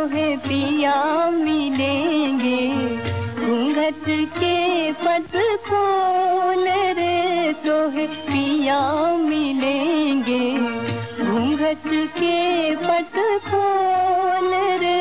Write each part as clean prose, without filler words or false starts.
तोहे पिया मिलेंगे, घूंघट के पट खोल रे तोहे पिया मिलेंगे, घूंघट के पट खोल रे।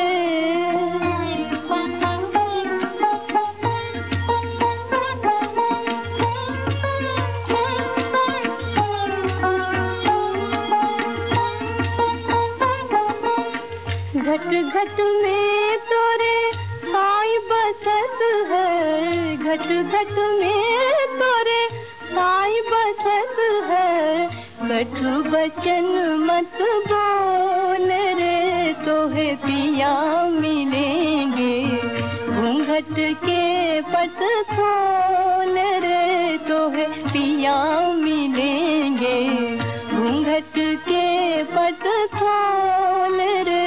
घट घट में तोरे साई बसत है, घट घट में तोरे साई बसत है, कटु बचन मत बोल रे तोहे पिया मिलेंगे, घूंघट के पट खोल रे तोहे पिया मिलेंगे, घूंघट के पट खोल रे।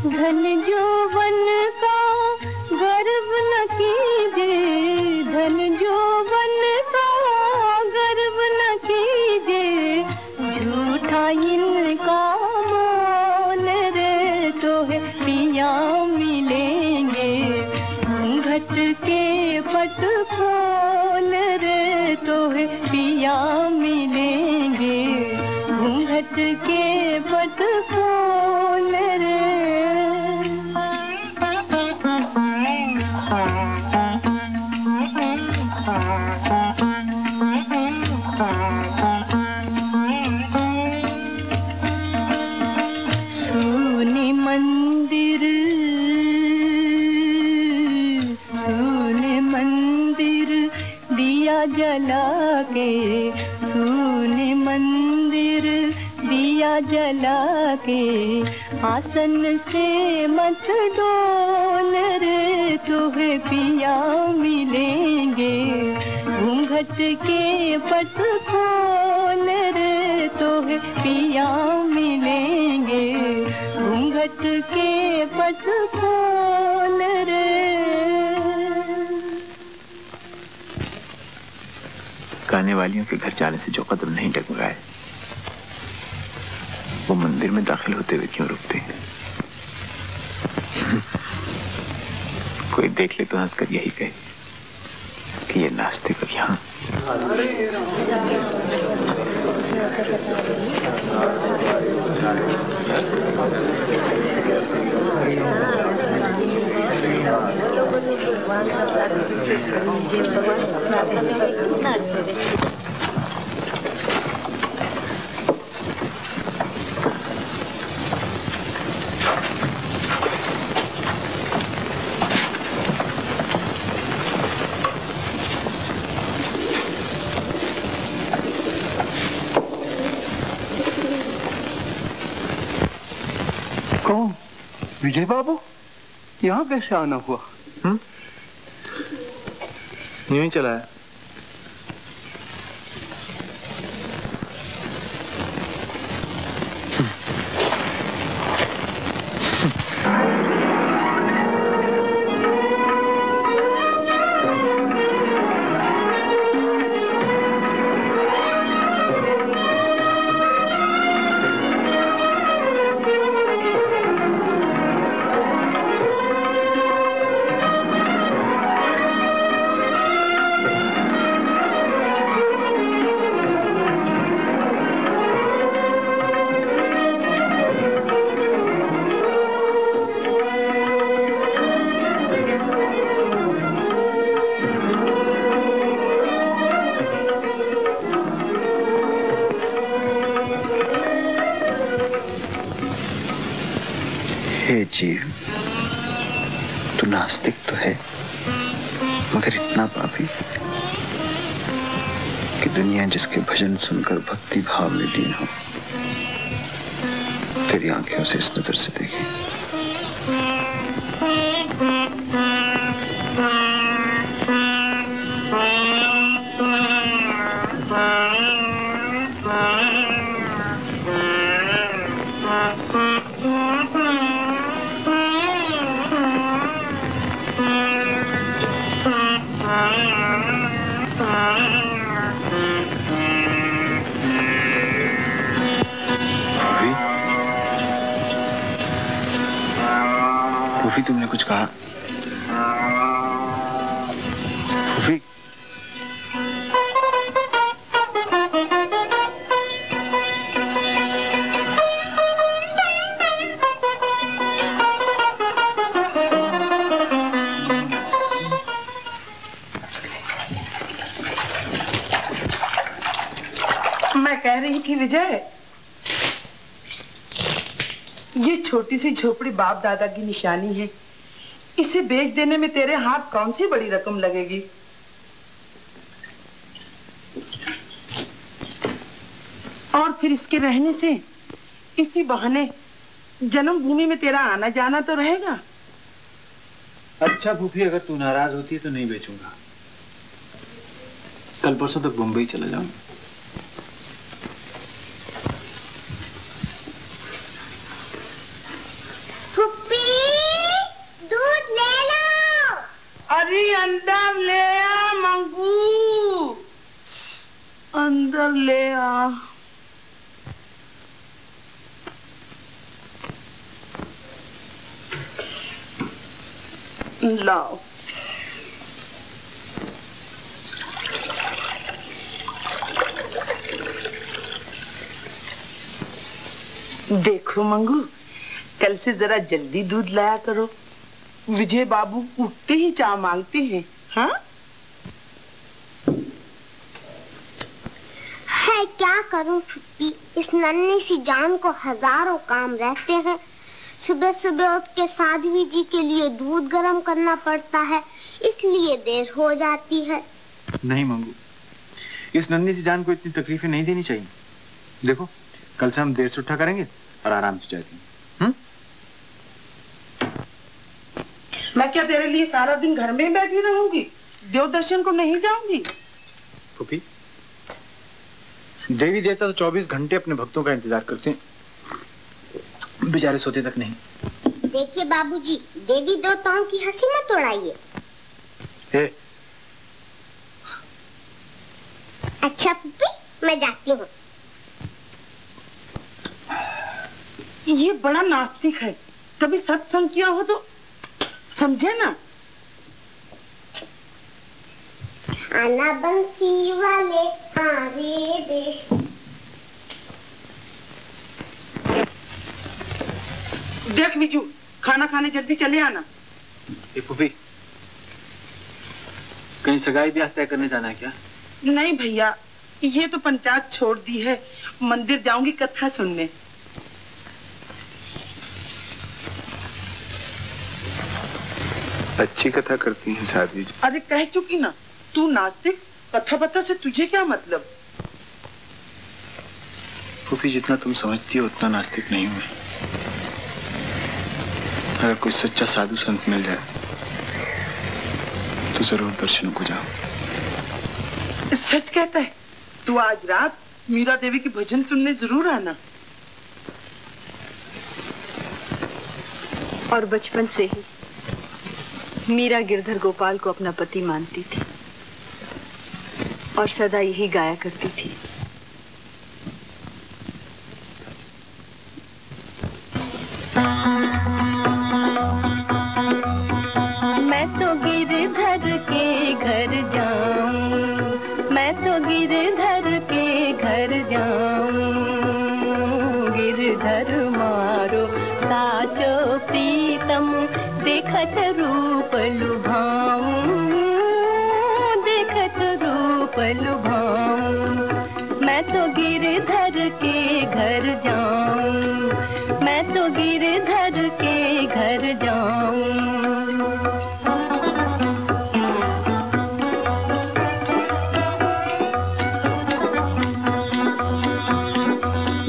धन यौवन का गर्व न कीजे, धन यौवन का गर्व न कीजे, झूठा इनका मोल रे तोहे पिया मिलेंगे, घूंघट के पट खोल रे तोहे पिया मिलेंगे, घूंघट के पट खोल रे। सोने मंदिर दिया जला के, सोने मंदिर दिया जला के, आसन से मत डोल रे तोहे पिया मिलेंगे, घूंघट के पट खोल रे तोहे पिया मिलेंगे, घूंघट के पट खोल रे। गाने वालियों के घर जाने से जो कदम नहीं डगमगाए, वो मंदिर में दाखिल होते हुए क्यों रुकते? कोई देख ले तो हंसकर यही कहे कि ये नास्तिक यहाँ। कौन? विजय बाबू? यहाँ कैसे आना हुआ? यूं ही चला है। जीव, तू नास्तिक तो है, मगर इतना पापी कि दुनिया जिसके भजन सुनकर भक्ति भाव में लीन हो, तेरी आंखें उसे इस नजर से देखें। फूफी, तुमने कुछ कहा? फूफी, मैं कह रही थी विजय, ये छोटी सी झोपड़ी बाप दादा की निशानी है। इसे बेच देने में तेरे हाथ कौन सी बड़ी रकम लगेगी? और फिर इसके रहने से इसी बहाने जन्मभूमि में तेरा आना जाना तो रहेगा। अच्छा फूफी, अगर तू नाराज होती है तो नहीं बेचूंगा। कल परसों तक मुंबई चला जाऊंगा। दूध ले लो। अरे अंदर ले आ मंगू, अंदर ले आ। लाओ। देखो मंगू, कल से जरा जल्दी दूध लाया करो। विजय बाबू उठते ही चाय मांगते हैं। हाँ? है क्या करूं फुप्पी, इस नन्ही सी जान को हजारों काम रहते हैं। सुबह सुबह उठ के साध्वी जी के लिए दूध गर्म करना पड़ता है, इसलिए देर हो जाती है। नहीं मंगू, इस नन्ही सी जान को इतनी तकलीफें नहीं देनी चाहिए। देखो, कल से हम देर से उठा करेंगे और आराम से जाएंगे। मैं क्या तेरे लिए सारा दिन घर में बैठी रहूंगी? देव दर्शन को नहीं जाऊंगी? फूफी, देवी देवता तो 24 घंटे अपने भक्तों का इंतजार करते हैं, बेचारे सोते तक नहीं। देखिए बाबूजी, देवी देवताओं की हंसी मत उड़ाइए। अच्छा पुप्पी, मैं जाती हूँ। ये बड़ा नास्तिक है, कभी सत्संग किया हो तो समझे ना। आना बंसी वाले आरे देश। देख बिजू, खाना खाने जल्दी चले आना। फूफी, कहीं सगाई ब्याह तय करने जाना है क्या? नहीं भैया, ये तो पंचायत छोड़ दी है, मंदिर जाऊंगी कथा सुनने। अच्छी कथा करती हैं साध्वी जी। अरे कह चुकी ना, तू नास्तिक, कथा पथा से तुझे क्या मतलब? फूफी, जितना तुम समझती हो उतना नास्तिक नहीं हुए। अगर कोई सच्चा साधु संत मिल जाए तो जरूर दर्शन को जाओ। सच कहता है? तू आज रात मीरा देवी की भजन सुनने जरूर आना। और बचपन से ही मीरा गिरधर गोपाल को अपना पति मानती थी और सदा यही गाया करती थी। मैं तो गिरधर के घर जाऊं, मैं तो गिरधर के घर जाऊं, गिरधर मारो साचो प्रीतम, देखत रूप लुभाऊं, देखत रूप लुभाऊं। मैं तो गिरधर के घर जाऊं, मैं तो गिरधर के घर जाऊं।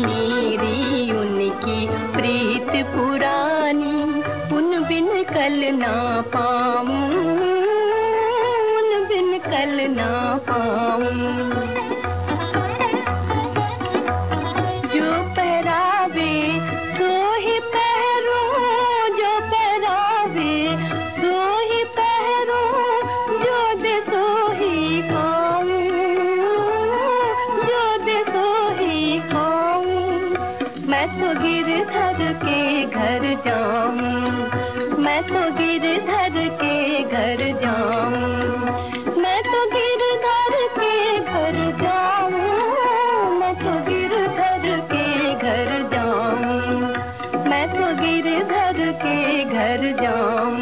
मेरी उनकी प्रीत पुरानी, उन बिन कल ना पाऊं, उन बिन कल ना पाऊं। जो पहरावे सो ही पहरूं, जो पहरावे सो ही पहरूं, जो दे सो ही खाऊं, जो दे सो ही खाऊं। मैं तो गिरधर के घर जाऊं, मैं तो गिरधर के घर जाऊं, मैं तो गिरधर के घर जाऊं, मैं तो गिरधर के घर जाऊं, मैं तो गिरधर के घर जाऊं।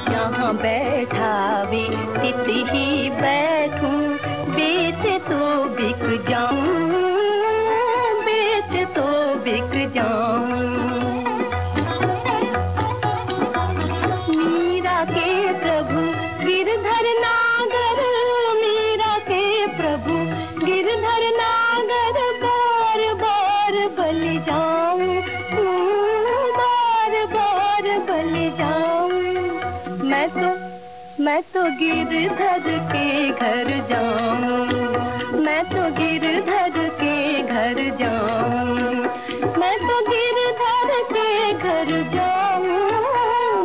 जहाँ बैठावे तित ही बैठूं, बेच तो बिक जाऊं, बेच तो बिक जाऊं। मीरा के प्रभु गिरधर नागर, मीरा के प्रभु गिरधर नागर, बार बार बल जाऊं, बार बार बल जाऊं। मैं तो गिरधर के घर जाऊं, मैं तो गिरधर के घर जाऊं, मैं तो गिरधर के घर जाऊं,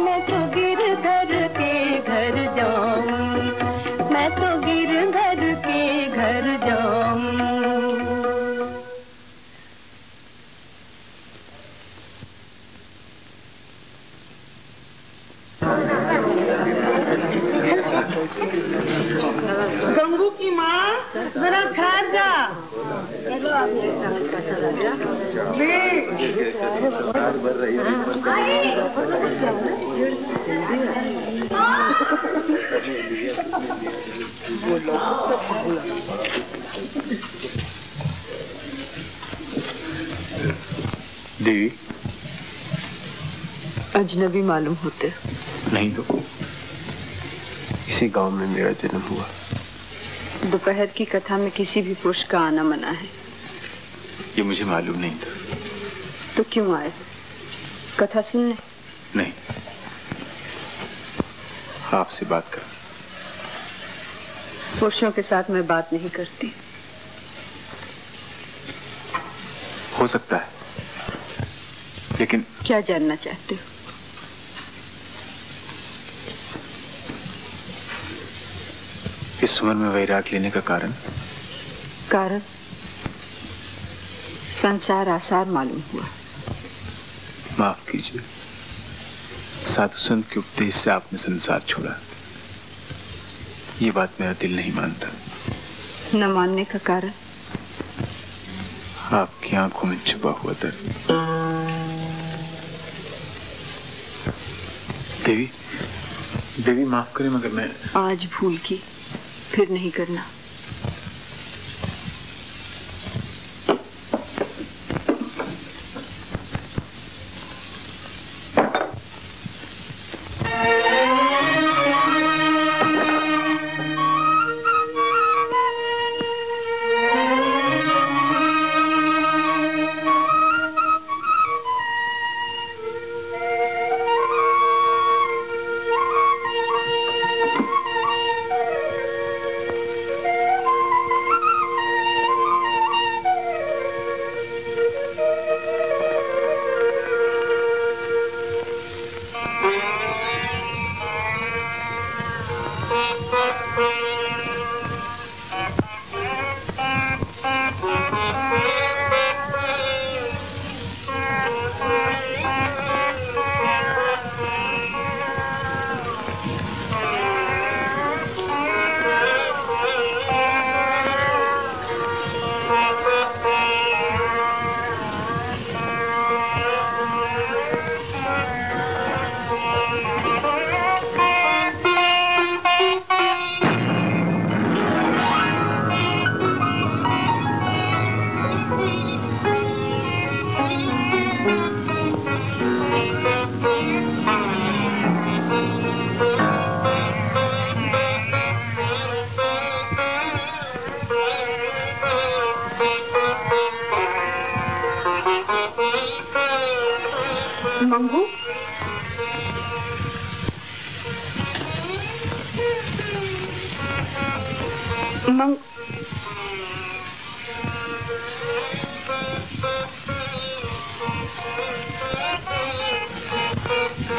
मैं तो गिरधर के घर जाऊं, मैं तो गिरधर के घर जाऊं। गंगू की माँ जरा खा जा। देवी, अजनबी मालूम होते। नहीं तो इसी गांव में मेरा जन्म हुआ। दोपहर की कथा में किसी भी पुरुष का आना मना है। ये मुझे मालूम नहीं था। तो क्यों आए? कथा सुनने? नहीं, आपसे बात कर। पुरुषों के साथ मैं बात नहीं करती। हो सकता है, लेकिन क्या जानना चाहते हो? इस उम्र में वैराग लेने का कारण? कारण संसार आसार मालूम हुआ। माफ कीजिए, साधु संत के उपदेश से आपने संसार छोड़ा। ये बात मेरा दिल नहीं मानता। न मानने का कारण? आपकी आंखों में छुपा हुआ दर्द। देवी, देवी माफ करें, मगर मैं आज भूल की, फिर नहीं करना। मंगू,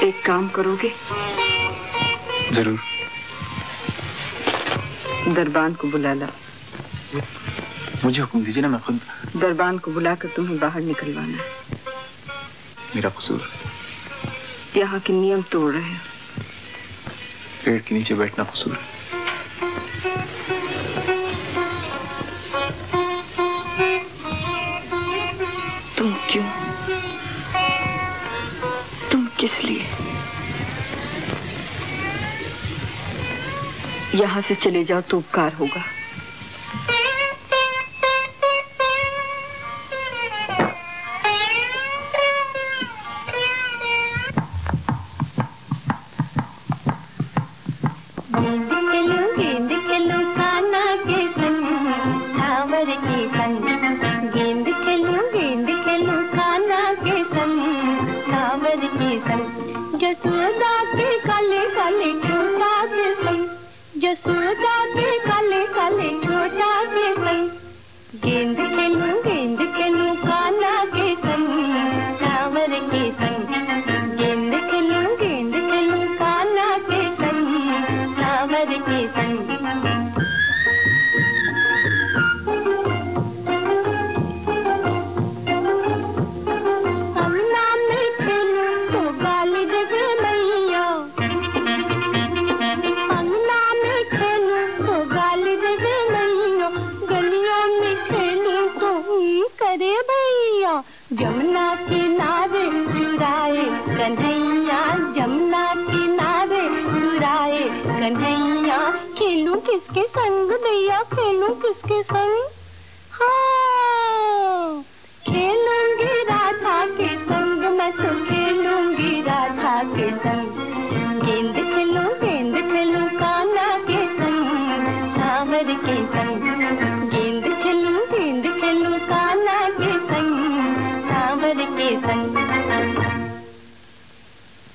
एक काम करोगे? जरूर। दरबान को बुला ला। मुझे हुक्म दीजिए ना, मैं खुद। दरबान को बुलाकर तुम्हें बाहर निकलवाना है। मेरा कसूर? यहाँ के नियम तोड़ रहे हो। पेड़ के नीचे बैठना कसूर है। तुम क्यों? तुम किस लिए? यहाँ से चले जाओ तो उपकार होगा।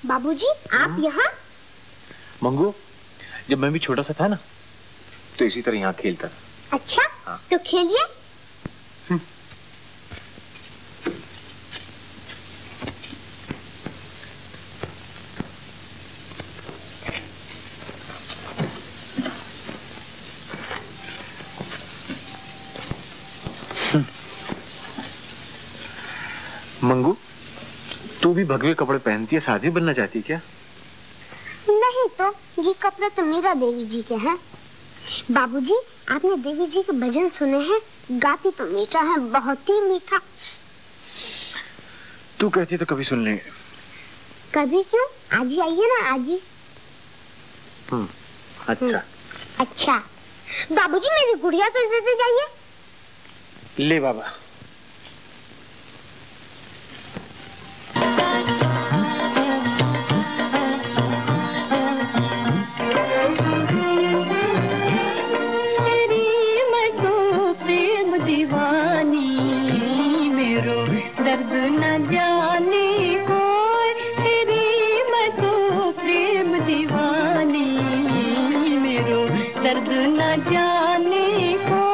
बाबूजी, आप यहाँ? मंगू, जब मैं भी छोटा सा था ना, तो इसी तरह यहाँ खेलता था। अच्छा, हाँ। तो खेलिए। मंगू, तू भी भगवे कपड़े पहनती है, साधी बनना चाहती है क्या? नहीं तो, ये कपड़े तो मीरा देवी जी के हैं। बाबूजी, आपने देवी जी के भजन सुने हैं? गाती तो मीठा है, बहुत ही मीठा। तू कहती तो कभी सुन लेंगे। कभी क्यों? आज ही आइए ना, आज ही। अच्छा। अच्छा। बाबूजी, मेरी गुड़िया तो इधर से जाइए। ले बाबा। दर्द न जाने कोई, तेरी मैं तो प्रेम दीवानी, मेरो दर्द न जाने कोई।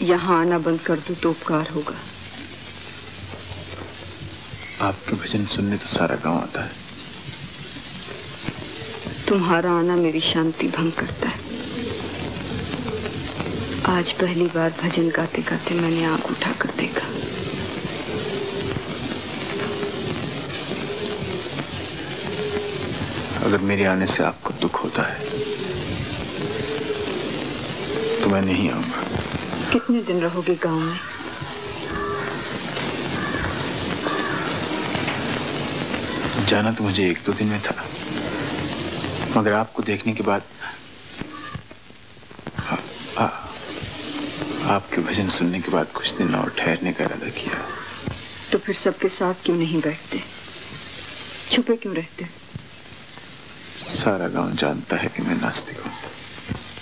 यहाँ आना बंद कर दो तो उपकार होगा। आपके भजन सुनने तो सारा गांव आता है। तुम्हारा आना मेरी शांति भंग करता है। आज पहली बार भजन गाते गाते मैंने आंख उठाकर देखा। अगर मेरे आने से आपको दुख होता है तो मैं नहीं आऊंगा। कितने दिन रहोगे गांव में? जाना तो मुझे 1-2 दिन में था, मगर आपको देखने के बाद आपके भजन सुनने के बाद कुछ दिन और ठहरने का इरादा किया। तो फिर सबके साथ क्यों नहीं बैठते? छुपे क्यों रहते? सारा गांव जानता है कि मैं नास्तिक हूँ।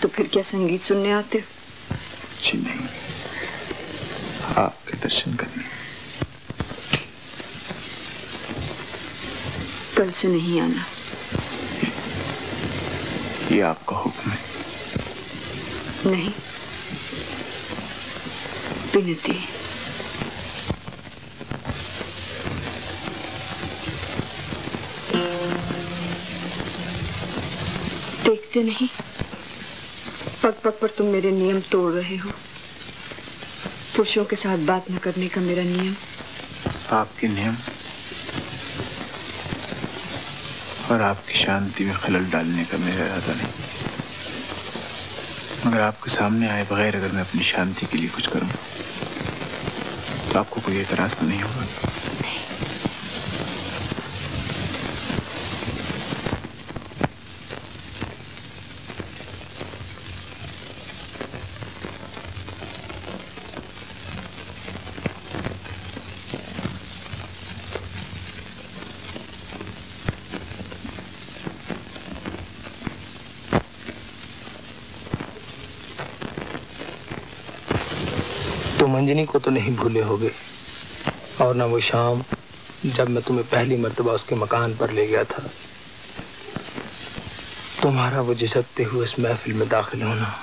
तो फिर क्या संगीत सुनने आते हो? जी नहीं, आपके दर्शन करने। कल से नहीं आना। ये आपका हुक्म है? नहीं, विनती। देखते नहीं, पग पग पर तुम मेरे नियम तोड़ रहे हो। पुरुषों के साथ बात न करने का मेरा नियम। आपके नियम और आपकी शांति में खलल डालने का मेरा इरादा नहीं, मगर आपके सामने आए बगैर अगर मैं अपनी शांति के लिए कुछ करूं तो आपको कोई एतराज तो नहीं होगा? मंजनी को तो नहीं भूले होगे, और न वो शाम जब मैं तुम्हें पहली मर्तबा उसके मकान पर ले गया था। तुम्हारा वो झिझकते हुए इस महफिल में दाखिल होना।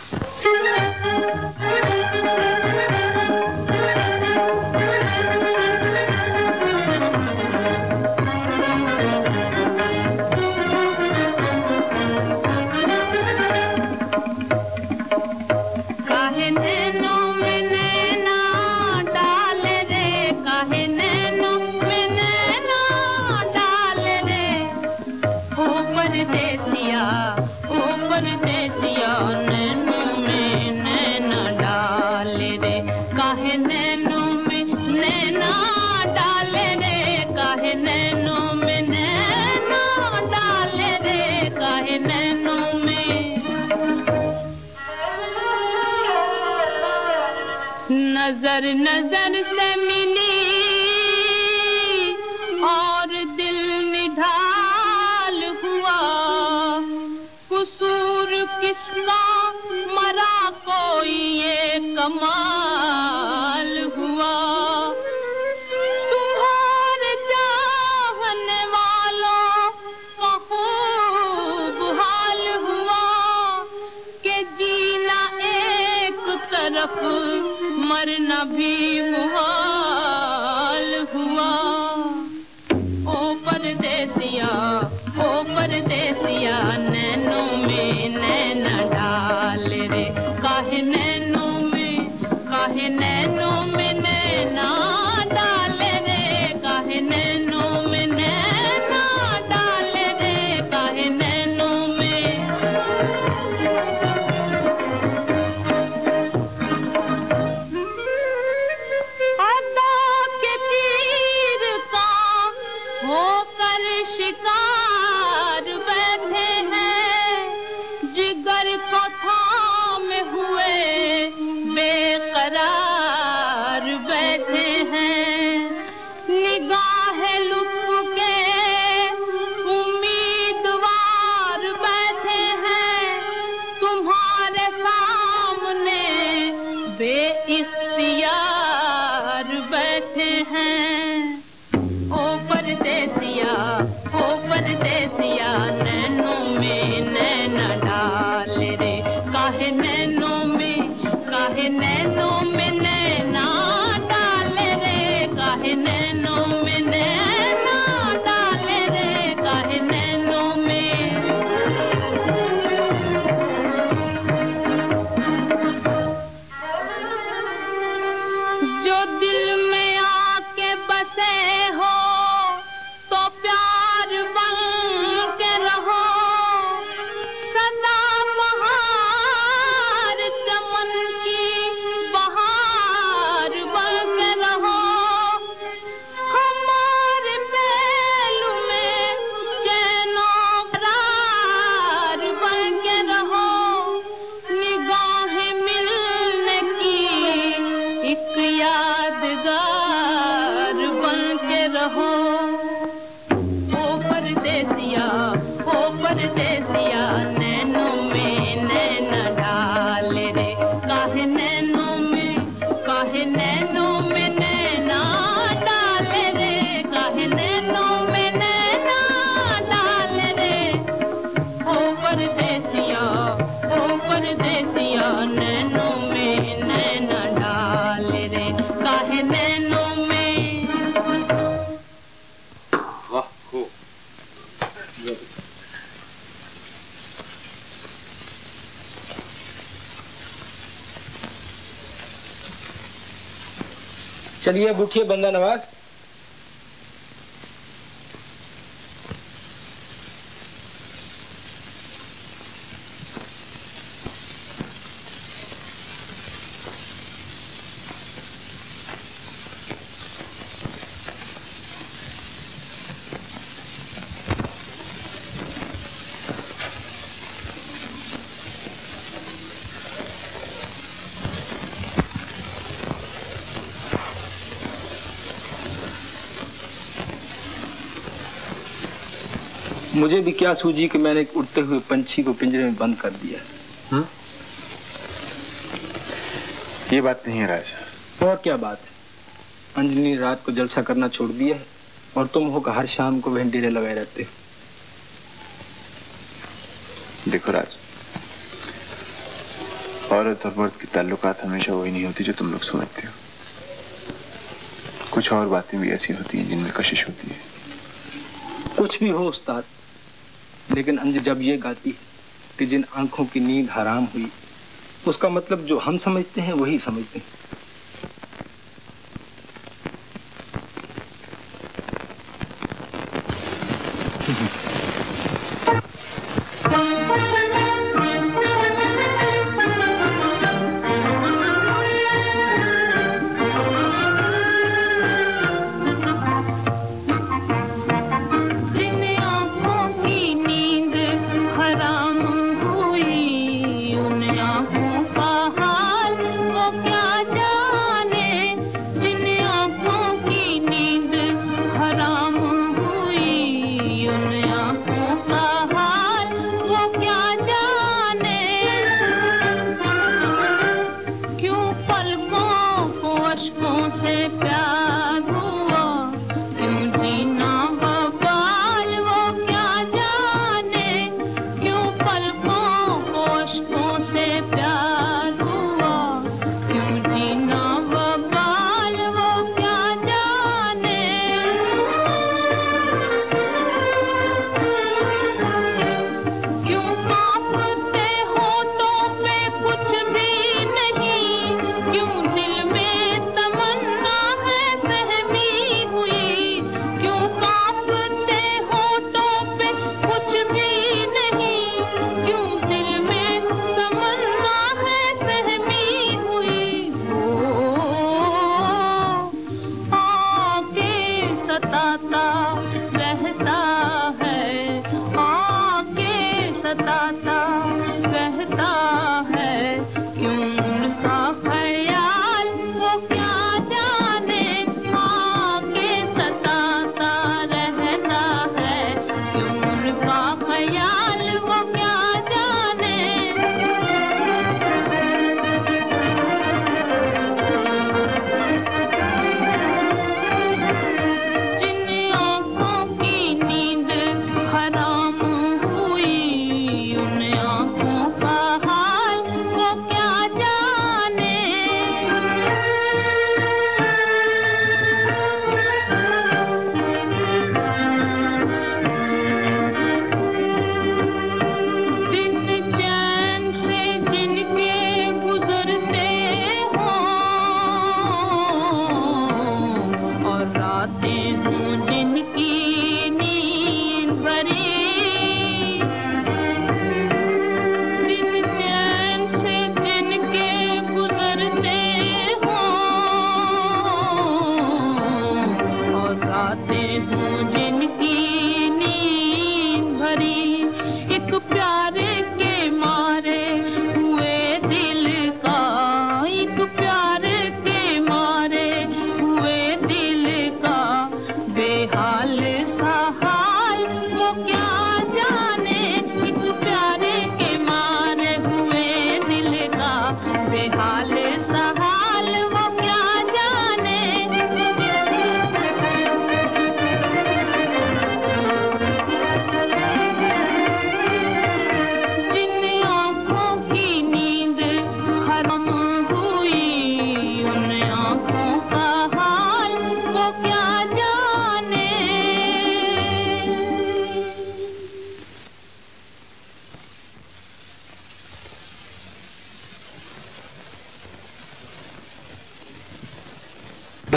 नजर नजर से मिली और दिल निढाल हुआ, कसूर किसका मरा कोई ये कमाल हुआ। तुम्हारे चाहने वालों का खूब हाल हुआ कि जीना एक तरफ मरना भी मुहाल हुआ। ओ परदेसिया नैनों में नैना डाल रे, काहे नैनों में नैना डाल रे, काहे नैनों में नैना डाल रे, काहे नैनों में। आ हैं ओ परदेसिया नैनों में नैना डाल रे काहे नैनों में नैना डाल रे काहे नैनों में नैना डाल रे काहे नैनों में जो दिल में आके बसे हो तो प्यार बन के रहो सदा बहार चमन की बहार बन के रहो हमारे पहलू में चैनो करार बन के रहो निगाहें मिलने की एक यादगार बन के रहो ओ परदेसिया नैनों में नैना डाल रे काहे नैनों में नैना डाल रे काहे नैनों में नैना डाल रे ओ परदेसिया नैनों में नैना डाल रे काहे नैनों में वाह खूब चलिए अब उठिए बंदा नवाज। मुझे भी क्या सूझी कि मैंने एक उड़ते हुए पंछी को पिंजरे में बंद कर दिया। ये बात नहीं है राजा। और क्या बात है? अंजलि ने रात को जलसा करना छोड़ दिया है और तुम हो हर शाम को वहीं डेरे लगाए रहते हो। देखो राज, औरत और मर्द की ताल्लुकात हमेशा वही नहीं होती जो तुम लोग समझते हो। कुछ और बातें भी ऐसी होती हैं जिनमें कशिश होती है। कुछ भी हो उस्ताद, लेकिन अंज जब ये गाती है कि जिन आंखों की नींद हराम हुई, उसका मतलब जो हम समझते हैं वही समझते हैं। दुनिया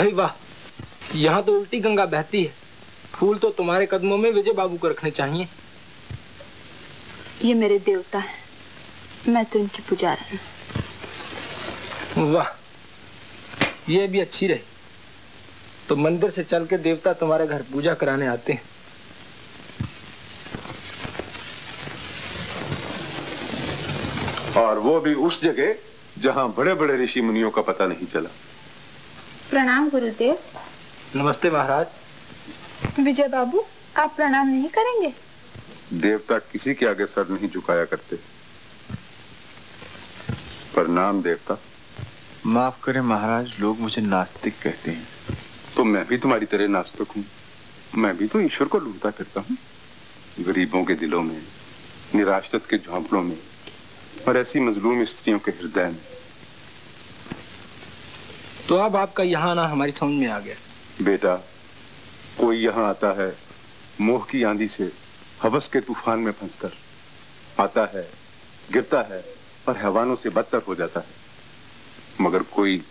भाई वाह, यहाँ तो उल्टी गंगा बहती है। फूल तो तुम्हारे कदमों में विजय बाबू को रखने चाहिए। ये मेरे देवता हैं, मैं तो इनकी पुजारी हूँ। वाह, ये भी अच्छी रही। तो मंदिर से चल के देवता तुम्हारे घर पूजा कराने आते हैं। और वो भी उस जगह जहाँ बड़े बड़े ऋषि मुनियों का पता नहीं चला। प्रणाम गुरुदेव। नमस्ते महाराज। विजय बाबू, आप प्रणाम नहीं करेंगे? देवता किसी के आगे सर नहीं झुकाया करते। प्रणाम देवता। माफ करें महाराज, लोग मुझे नास्तिक कहते हैं। तो मैं भी तुम्हारी तरह नास्तिक हूँ। मैं भी तो ईश्वर को ढूंढता करता हूँ, गरीबों के दिलों में, निराश्रित के झोंपड़ों में, और ऐसी मजलूम स्त्रियों के हृदय में। तो अब आपका यहाँ आना हमारी समझ में आ गया। बेटा, कोई यहाँ आता है मोह की आंधी से, हवस के तूफान में फंसकर आता है, गिरता है और हैवानों से बदतर हो जाता है। मगर कोई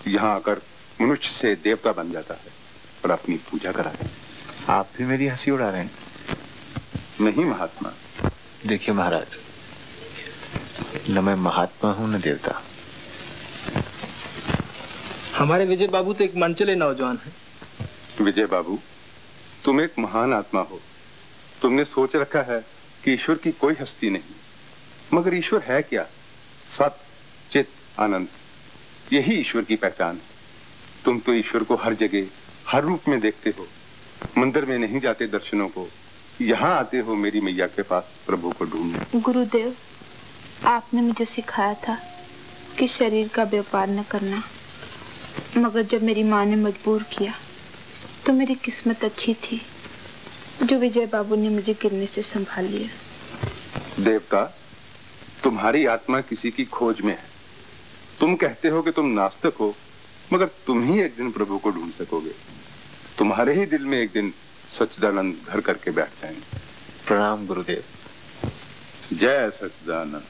यहाँ आकर मनुष्य से देवता बन जाता है और अपनी पूजा कराता है। आप भी मेरी हंसी उड़ा रहे हैं? नहीं महात्मा। देखिए महाराज, न मैं महात्मा हूँ न देवता। हमारे विजय बाबू तो एक मनचले नौजवान हैं। विजय बाबू, तुम एक महान आत्मा हो। तुमने सोच रखा है कि ईश्वर की कोई हस्ती नहीं, मगर ईश्वर है क्या? सत, चित, आनंद, यही ईश्वर की पहचान है। तुम तो ईश्वर को हर जगह, हर रूप में देखते हो। मंदिर में नहीं जाते दर्शनों को, यहाँ आते हो मेरी मैया के पास प्रभु को ढूंढने। गुरुदेव, आपने मुझे सिखाया था कि शरीर का व्यापार न करना, मगर जब मेरी माँ ने मजबूर किया तो मेरी किस्मत अच्छी थी जो विजय बाबू ने मुझे गिरने से संभाल लिया। देवता, तुम्हारी आत्मा किसी की खोज में है। तुम कहते हो कि तुम नास्तिक हो, मगर तुम ही एक दिन प्रभु को ढूंढ सकोगे। तुम्हारे ही दिल में एक दिन सच्चिदानंद घर करके बैठ जाएंगे। प्रणाम गुरुदेव। जय सच्चिदानंद।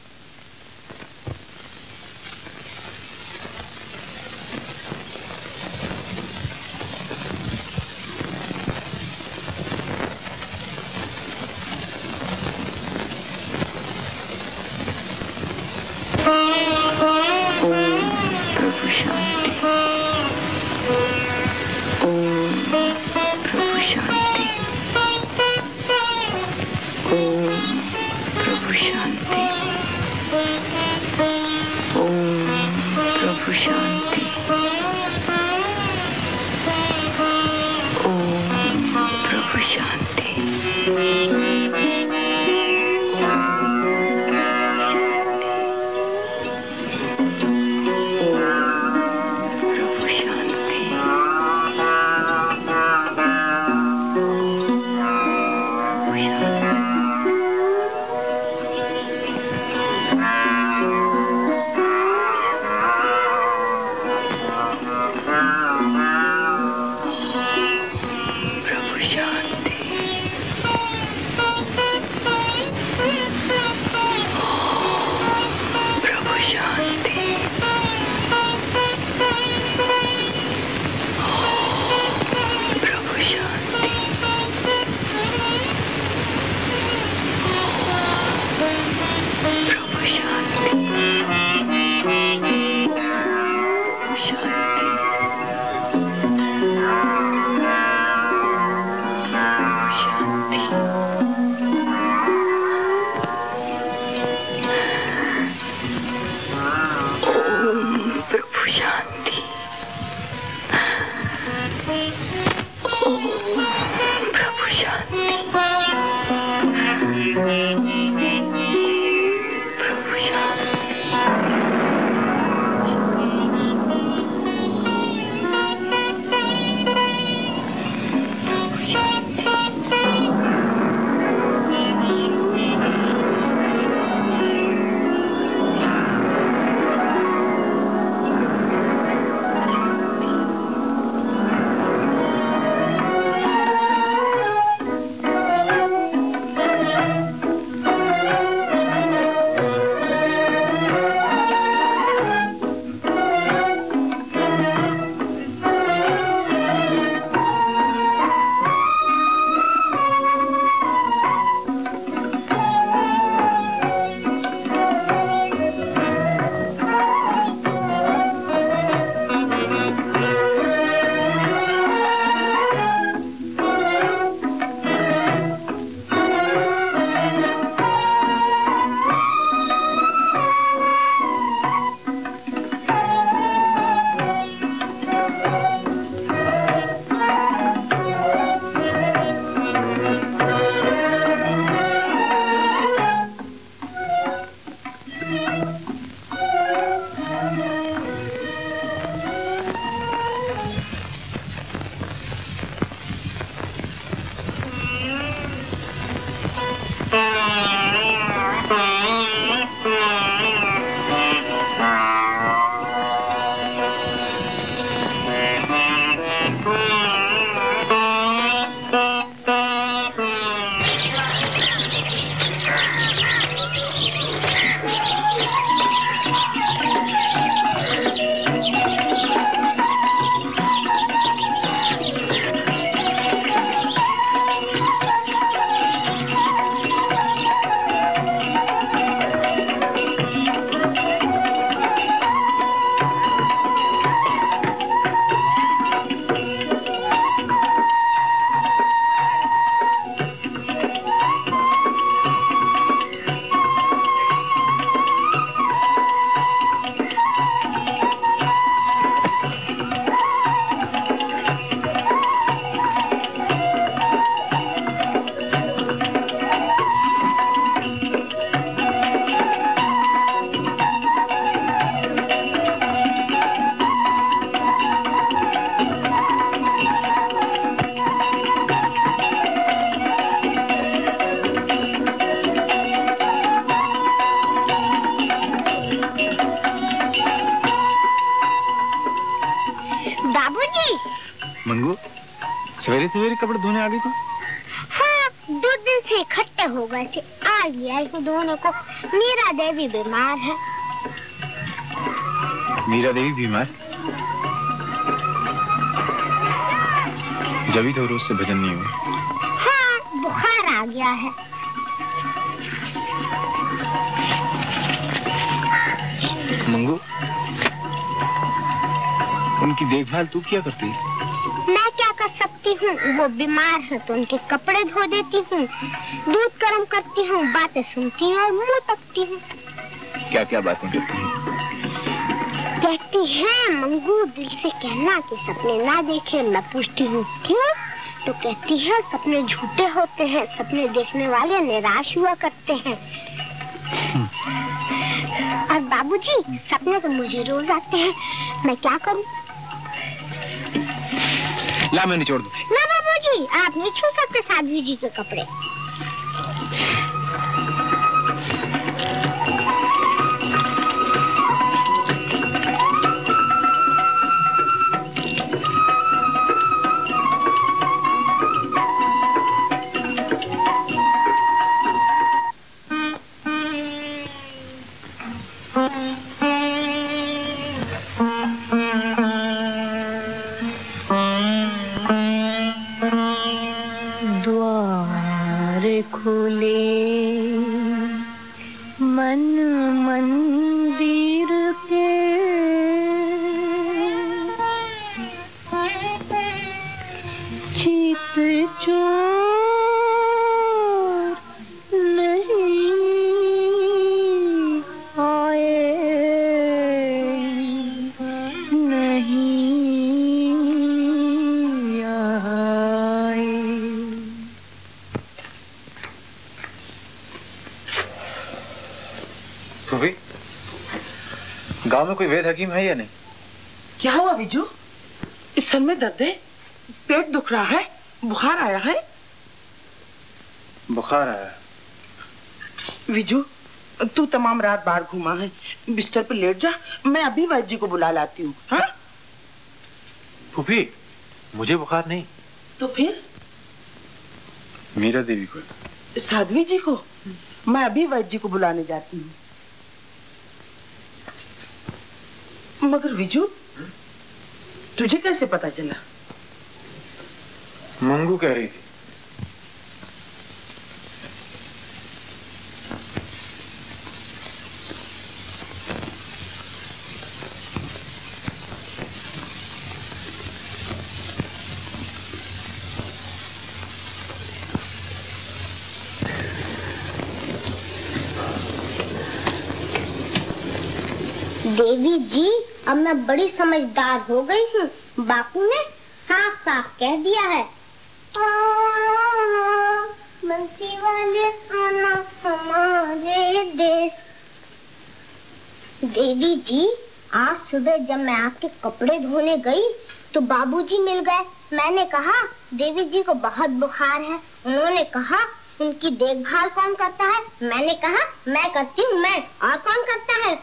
बाबूजी। मंगू, सवेरे सवेरे कपड़े धोने आ गई तू? हाँ, 2 दिन से इकट्ठे हो गए थे, आ गया इसे धोने को। मीरा देवी बीमार है। मीरा देवी बीमार? जब तो रोज से भजन नहीं हुआ। हाँ, बुखार आ गया है। मंगू, उनकी देखभाल तू क्या करती है? मैं क्या कर सकती हूँ, वो बीमार है तो उनके कपड़े धो देती हूँ, दूध गर्म करती हूँ, बातें सुनती हूँ और मुँह तकती हूँ। क्या क्या बातें करती है? कहती है मंगू दिल से कहना कि सपने ना देखे। मैं पूछती हूँ क्यों, तो कहती है सपने झूठे होते हैं, सपने देखने वाले निराश हुआ करते हैं। और बाबूजी, सपने तो मुझे रोज आते हैं, मैं क्या करूँ? ला मैं निचोड़ दूं। ना बाबूजी, आप नहीं छू सकते साध्वी जी के कपड़े। गांव में कोई वैद हकीम है या नहीं? क्या हुआ विजू? इस सर में दर्द है, पेट दुख रहा है, बुखार आया है? बुखार आया? विजू, तू तमाम रात बाहर घूमा है, बिस्तर पर लेट जा, मैं अभी वैद्य जी को बुला लाती हूँ। हाँ? फूफी, मुझे बुखार नहीं। तो फिर? मीरा देवी को। साध्वी जी को? मैं अभी वैद्य जी को बुलाने जाती हूँ। मगर विजू, तुझे कैसे पता चला? मंगू कह रही थी। देवी जी, अब मैं बड़ी समझदार हो गई हूँ। बापू ने साफ साफ कह दिया है, बंसी वाले आना हमारे देश। देवी जी, आज सुबह जब मैं आपके कपड़े धोने गई तो बाबूजी मिल गए। मैंने कहा देवी जी को बहुत बुखार है। उन्होंने कहा उनकी देखभाल कौन करता है? मैंने कहा मैं करती हूँ। मैं, और कौन करता है?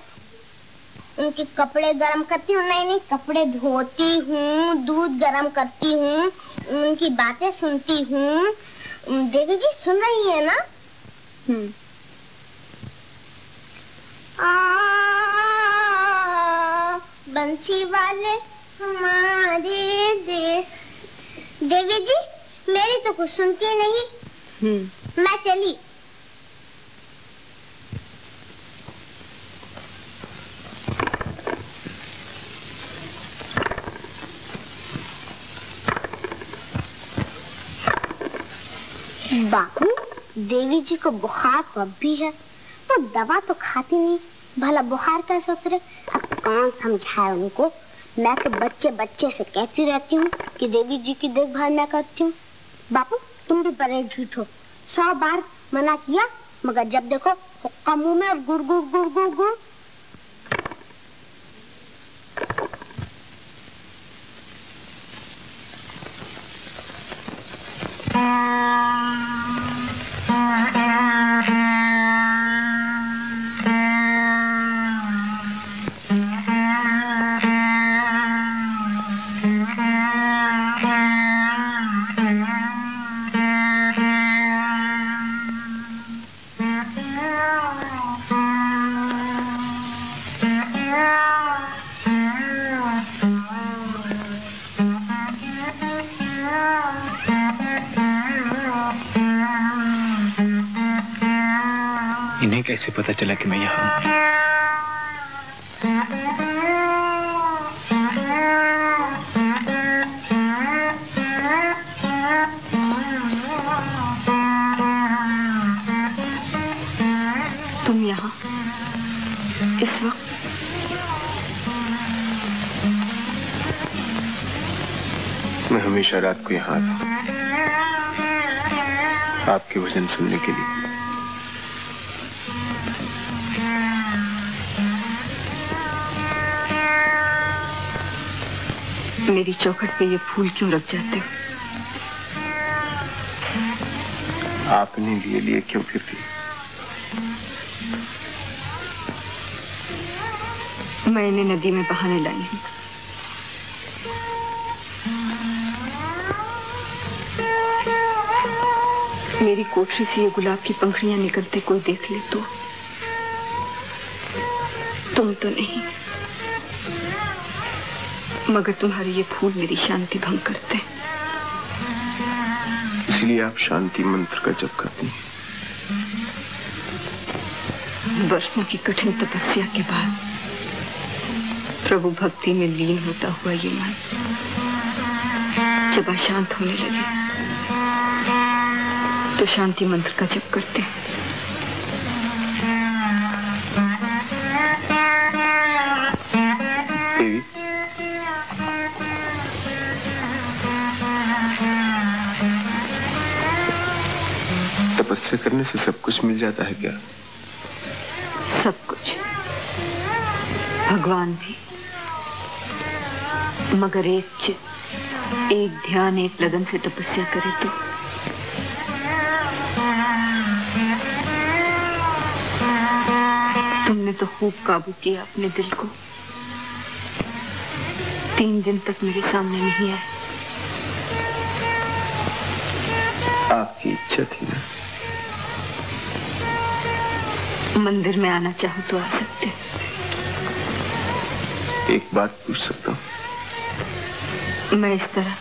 उनके कपड़े गरम करती हूँ। नहीं, कपड़े धोती हूँ, दूध गरम करती हूँ, उनकी बातें सुनती हूँ। देवी जी सुन रही है ना? बंसी वाले हमारे देश। देवी जी, मेरी तो कुछ सुनती नहीं। मैं चली। बापू, देवी जी को बुखार तो अब भी है, वो दवा तो खाती नहीं, भला बुखार कैसे उतरे? अब कौन समझाए उनको? मैं तो बच्चे बच्चे से कहती रहती हूँ कि देवी जी की देखभाल मैं करती हूँ। बापू, तुम भी बड़े झूठ हो। 100 बार मना किया, मगर जब देखो हुक्का मुंह में और गुड़ गुड़ गुड़ गुड़ गुड़। कैसे पता चला कि मैं यहाँ हूँ? तुम यहाँ इस वक्त? मैं हमेशा रात को यहाँ आता हूँ आपके भजन सुनने के लिए। मेरी चौखट पे ये फूल क्यों रख जाते हो? आपने लिए क्यों फिरती? मैं इन्हें नदी में बहाने लाई हूँ। मेरी कोठरी से ये गुलाब की पंखुड़ियां निकलते कोई देख ले तो? तुम तो नहीं, मगर तुम्हारे ये फूल मेरी शांति भंग करते। इसलिए आप शांति मंत्र का जप करती हैं। वर्षों की कठिन तपस्या के बाद प्रभु भक्ति में लीन होता हुआ ये मन जब अशांत होने लगे तो शांति मंत्र का जप करते हैं। देवी, तपस्या करने से सब कुछ मिल जाता है क्या? सब कुछ, भगवान भी, मगर एक चित्त, एक ध्यान, एक लगन से तपस्या करे तो। तुमने तो खूब काबू किया अपने दिल को। 3 दिन तक मेरे सामने नहीं आए। आपकी इच्छा थी ना? मंदिर में आना चाहो तो आ सकते। एक बात पूछ सकता हूँ? मैं इस तरह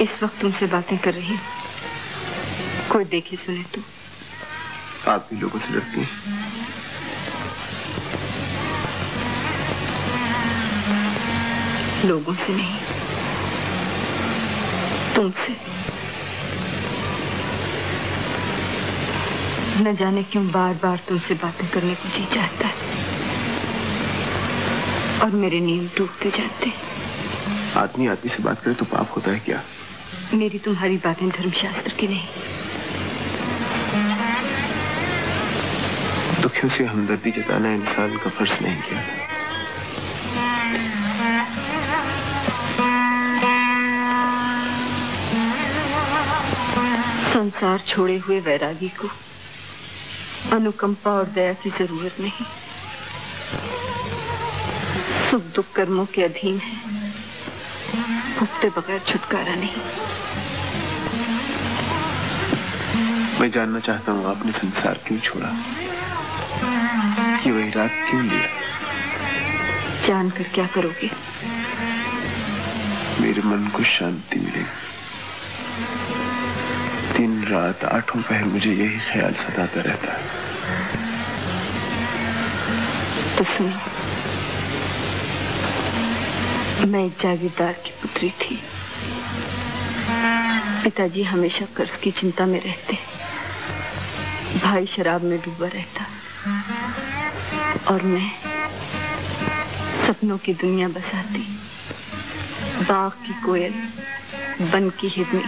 इस वक्त तुमसे बातें कर रही हूँ, कोई देखे सुने तो? आप भी लोगों से डरती हैं? लोगों से नहीं, तुमसे। न जाने क्यों बार बार तुमसे बातें करने को जी चाहता है और मेरे नियम टूटते जाते। आदमी आदमी से बात करे तो पाप होता है क्या? मेरी तुम्हारी बातें धर्मशास्त्र की नहीं। दुखियों से हमदर्दी जताना इंसान का फर्ज नहीं क्या? संसार छोड़े हुए वैरागी को अनुकंपा और दया की जरूरत नहीं। सुख दुख कर्मों के अधीन है, भुगते बगैर छुटकारा नहीं। मैं जानना चाहता हूँ आपने संसार क्यों छोड़ा? ये वैराग क्यों लिया? जानकर क्या करोगे? मेरे मन को शांति मिलेगी। दिन रात 8 पहर मुझे यही ख्याल सताता रहता है। तो सुनो, मैं एक जागीरदार की पुत्री थी। पिताजी हमेशा कर्ज की चिंता में रहते, भाई शराब में डूबा रहता और मैं सपनों की दुनिया बसाती, बाग की कोयल, वन की हिरनी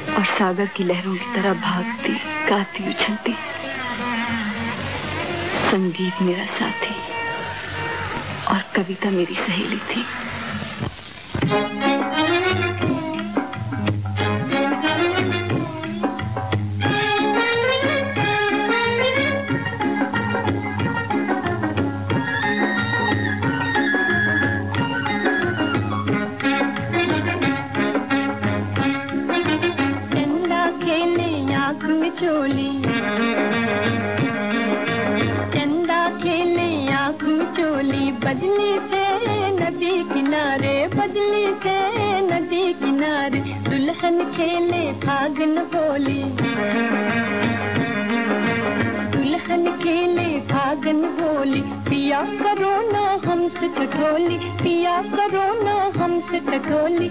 और सागर की लहरों की तरह भागती, गाती, उछलती। संगीत मेरा साथी और कविता मेरी सहेली थी। खेले फागुन होली, दुल्हन पिया करो ना हमसे ठठोली, पिया करो ना हमसे ठठोली।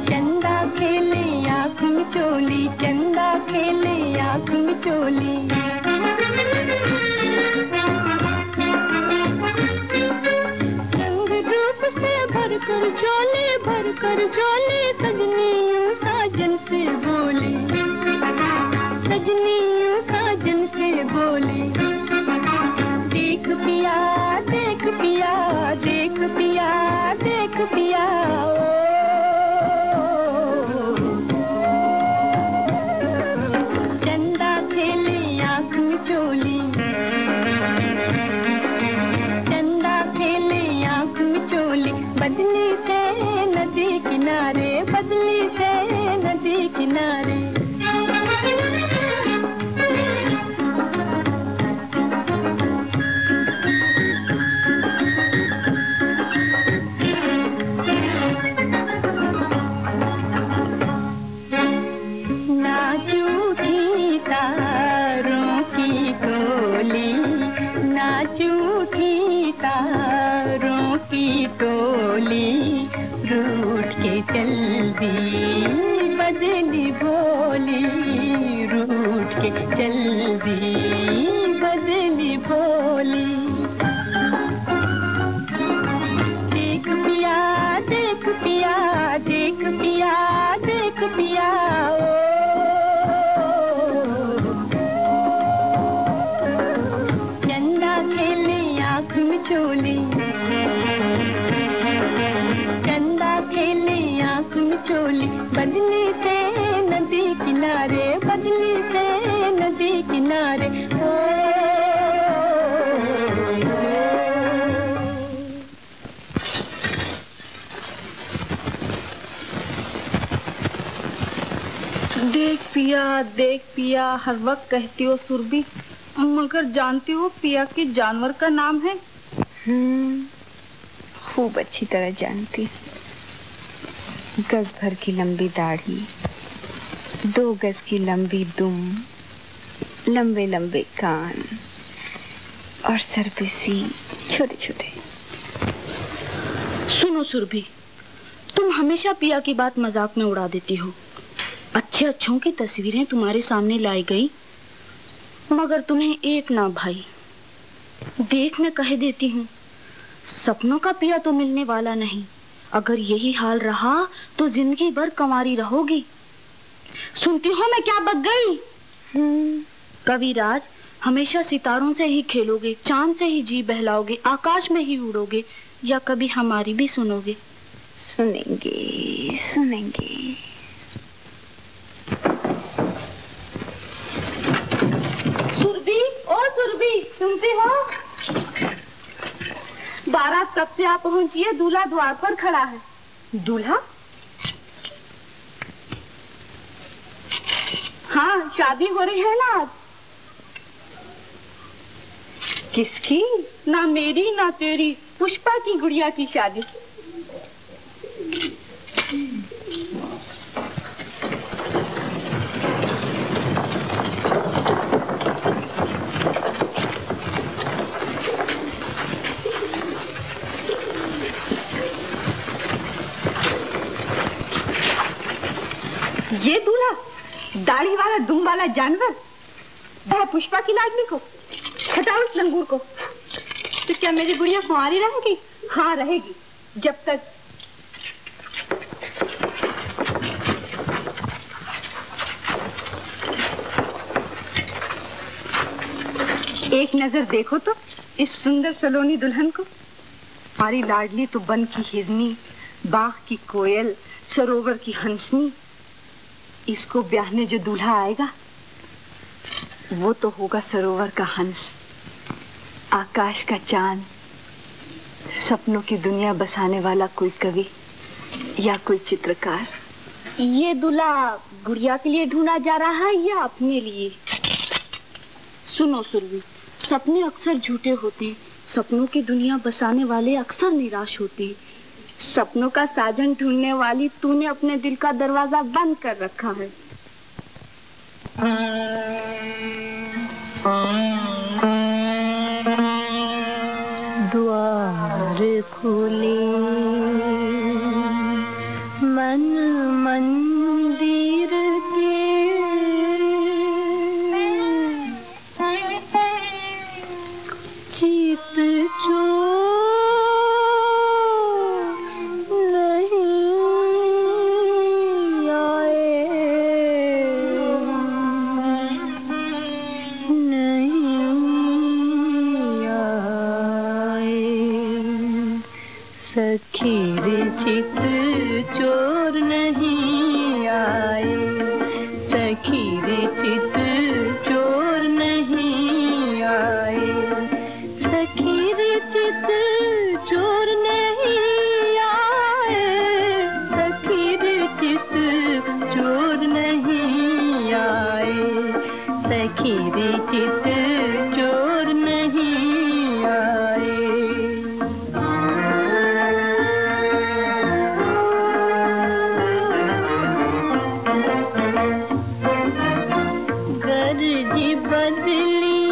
चंदा खेले आँख मिचोली, चंदा खेले आँख मिचोली। भर कर झोले सजनी यूं साजन से बोले, सजनी यूं साजन से बोले। देख पिया देख पिया देख पिया देख पिया चंदा खेले आँख मिचोली, चंदा खेले आँख मिचोली। बदली से नदी किनारे, बदली से नदी किनारे। नाचू थी तारों की टोली, नाचू थी तारों की टोली। रूठ के चल दी बदली भोली, रूठ के चल दी बदली भोली। देख पिया देख पिया देख पिया देख पिया चंदा खेले आँख मिचोली, खेले आँख मिचोली। बदली से नदी किनारे, बदली से नदी किनारे। देख पिया हर वक्त कहती हो सुरभि, मगर जानती हो पिया के जानवर का नाम है? खूब अच्छी तरह जानती। गज भर की लंबी दाढ़ी, 2 गज की लंबी दुम, लंबे लंबे कान और सर पे सींग छोटे छोटे। सुनो सुरभि, तुम हमेशा पिया की बात मजाक में उड़ा देती हो। अच्छे अच्छों की तस्वीरें तुम्हारे सामने लाई गई, मगर तुम्हें एक ना भाई। देख मैं कह देती हूँ, सपनों का पिया तो मिलने वाला नहीं। अगर यही हाल रहा तो जिंदगी भर कंवारी रहोगी। सुनती हो मैं क्या बक गई? कविराज, हमेशा सितारों से ही खेलोगे, चांद से ही जी बहलाओगे, आकाश में ही उड़ोगे, या कभी हमारी भी सुनोगे? सुनेंगे सुनेंगे। सुरभि, ओ सुरभि, सुनती हो? बारात कब से आप पहुंचिए, दूल्हा द्वार पर खड़ा है। दूल्हा? हाँ, शादी हो रही है ना आज। किसकी? ना मेरी ना तेरी, पुष्पा की गुड़िया की शादी। ये दूल्हा, दाढ़ी वाला दुम वाला जानवर, वह पुष्पा की लाडली को, हटाओ इस लंगूर को। तो क्या मेरी गुड़िया कुंवारी रहेगी? हाँ रहेगी, जब तक। एक नजर देखो तो इस सुंदर सलोनी दुल्हन को। हमारी लाडली तो बन की हिरनी, बाग की कोयल, सरोवर की हंसनी। इसको ब्याहने जो दूल्हा आएगा वो तो होगा सरोवर का हंस, आकाश का चांद, सपनों की दुनिया बसाने वाला कोई कवि या कोई चित्रकार। ये दूल्हा गुड़िया के लिए ढूंढा जा रहा है या अपने लिए? सुनो सुरभि, सपने अक्सर झूठे होते, सपनों की दुनिया बसाने वाले अक्सर निराश होते। सपनों का साजन ढूंढने वाली तूने अपने दिल का दरवाजा बंद कर रखा है। द्वार खुले मन मंदिर के, चित चोर नहीं आए, सखी रे चित चोर नहीं आए, सखी रे चित चोर नहीं आए, सखी रे चित चोर नहीं आए, सखी रे चित चोर नहीं आए, सखी रे चित चोर नहीं आए। गर्जी बदली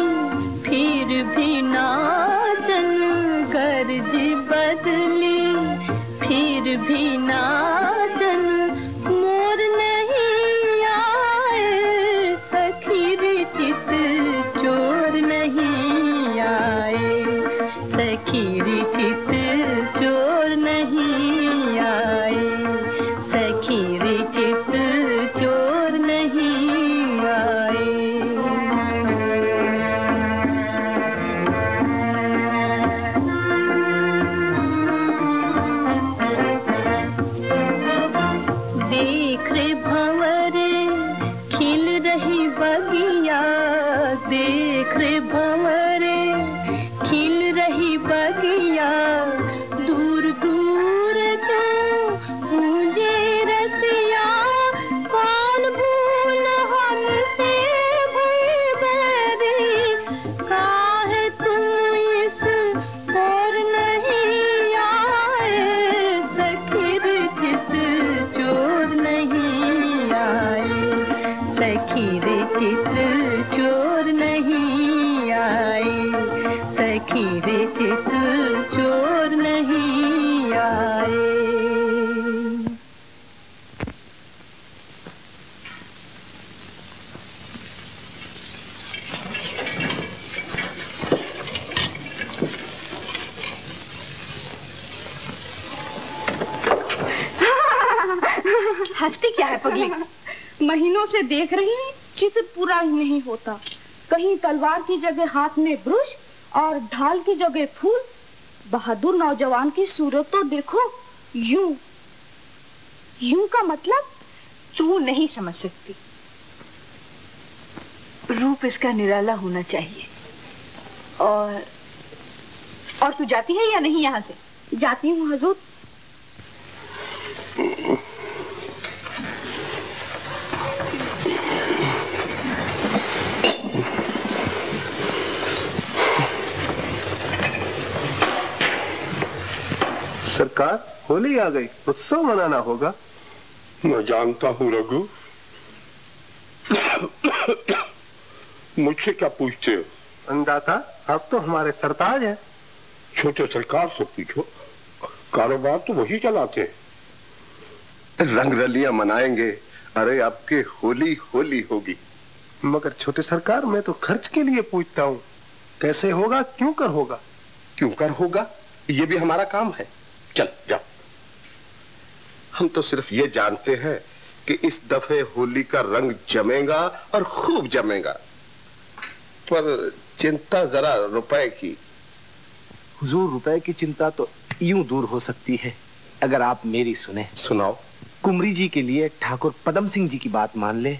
फिर भी नाचन, गर्जी बदली फिर भी नाचन, मोर नहीं आए, सखी रे चित चोर नहीं आए, सखी रे चित चोर नहीं आए, सखी रे चित चोर नहीं आए। देख रे भंवरे खिल रही बगिया, देख रे भंवरे खिल रही बगिया, दूर दूर तो मुझे रसिया, कौन भूल हमसे भई बैरी, काहे तुम इस ओर नहीं आए, सखी रे चित चोर नहीं आए, सखी रे चित चोर नहीं आए, सखी रे चित चोर नहीं आए। हंसती क्या है पगली? महीनों से देख रही हूँ, चित्र पूरा ही नहीं होता। कहीं तलवार की जगह हाथ में ब्रुश और ढाल की जगह फूल। बहादुर नौजवान की सूरत तो देखो, यूं यूं का मतलब तू नहीं समझ सकती। रूप इसका निराला होना चाहिए। और तू जाती है या नहीं यहाँ से? जाती हूँ हुजूर। सरकार, होली आ गई, उत्सव मनाना होगा। मैं जानता हूँ रघु। मुझसे क्या पूछते हो? अंदाता, आप तो हमारे सरताज हैं। छोटे सरकार से पूछो, कारोबार तो वही चलाते हैं। रंगरलियां मनाएंगे। अरे आपके होली होली होगी। मगर छोटे सरकार, मैं तो खर्च के लिए पूछता हूँ। कैसे होगा, क्यों कर होगा? क्यों कर होगा, ये भी हमारा काम है। चल जाओ। हम तो सिर्फ ये जानते हैं कि इस दफे होली का रंग जमेगा और खूब जमेगा, पर चिंता जरा रुपए की। हुजूर, रुपए की चिंता तो यूं दूर हो सकती है अगर आप मेरी सुने। सुनाओ। कुमरी जी के लिए ठाकुर पदम सिंह जी की बात मान ले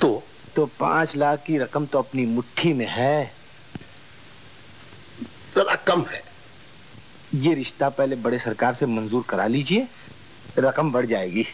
तो 5 लाख की रकम तो अपनी मुट्ठी में है। जरा कम है। ये रिश्ता पहले बड़े सरकार से मंजूर करा लीजिए, रकम बढ़ जाएगी।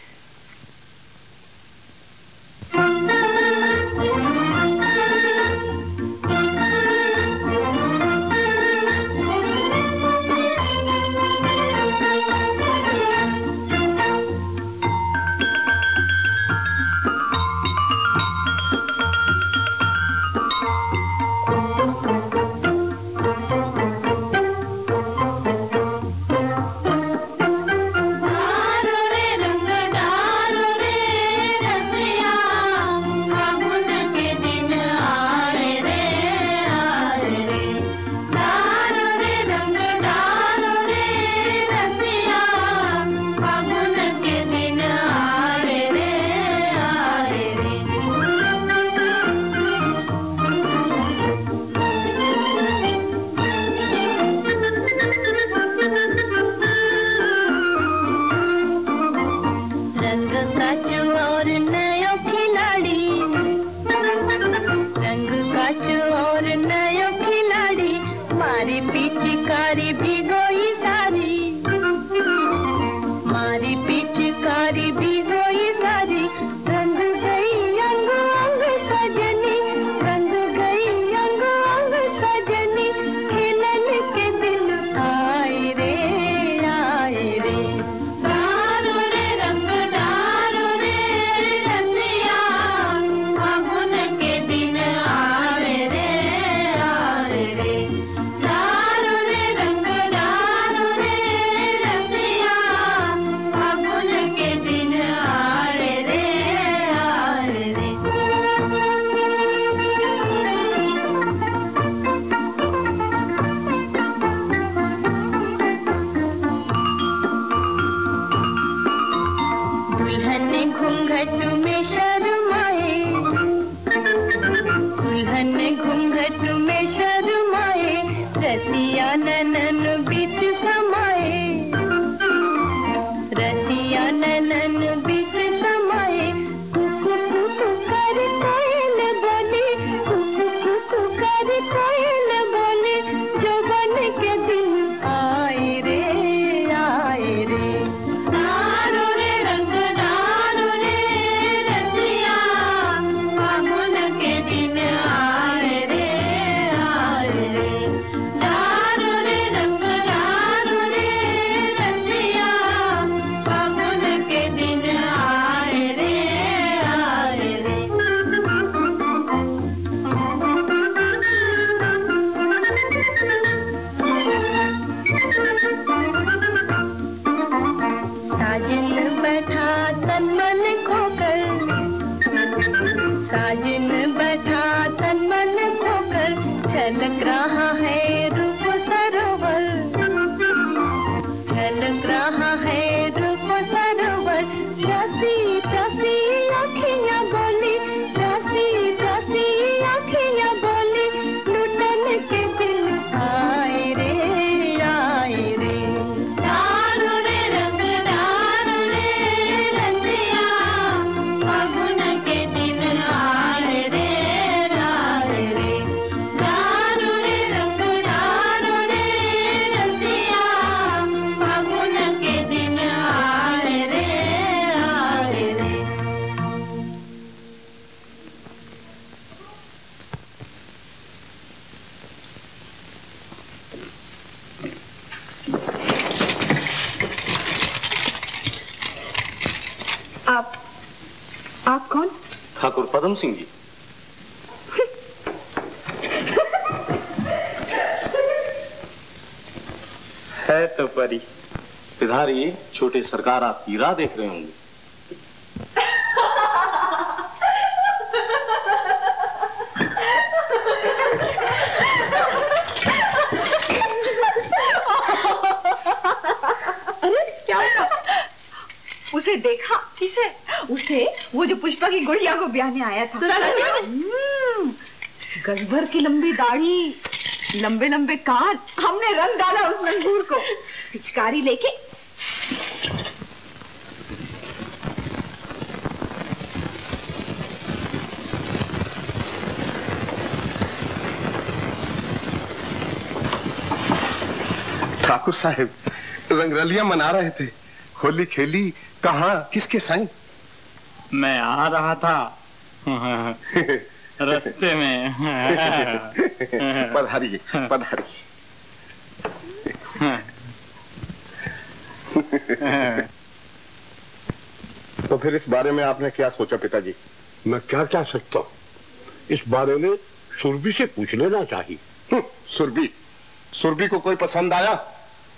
पद्म सिंह जी। है तो परी। पिधारी, छोटे सरकार आपकी राह देख रहे होंगे। अरे क्या हुआ? उसे देखा? किसे? उसे, वो जो पुष्पा की गुड़िया को ब्याहने आया था। गजभर की लंबी दाढ़ी, लंबे लंबे कान, हमने रंग डाला उस लंगूर को। पिचकारी लेके ठाकुर साहब रंगरलियां मना रहे थे, होली खेली कहाँ, किसके संग? मैं आ रहा था रास्ते में। पधारिए पधारिए। तो फिर इस बारे में आपने क्या सोचा पिताजी? मैं क्या कह सकता हूँ, इस बारे में सुरभि से पूछ लेना चाहिए। सुरभि? सुरभि को कोई पसंद आया?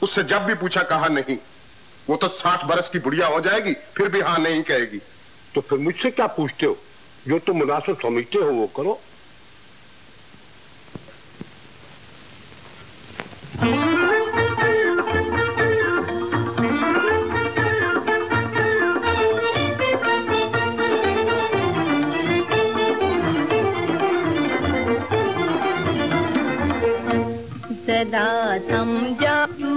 उससे जब भी पूछा कहा नहीं। वो तो 60 बरस की बुढ़िया हो जाएगी फिर भी हाँ नहीं कहेगी। तो फिर मुझसे क्या पूछते हो? जो तुम मुनासिब समझते हो वो करो। सदा समझा तू,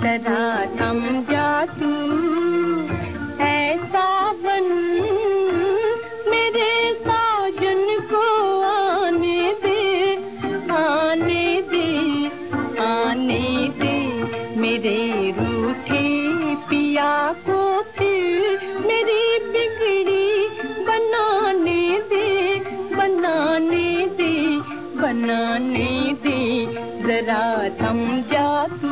सदा समझा तू, ऐसा बन मेरे साजन को आने दे, आने दे, आने दे, मेरे रूठे पिया को फिर मेरी बिगड़ी बनाने दे, बनाने दे, बनाने दे, जरा समझा तू।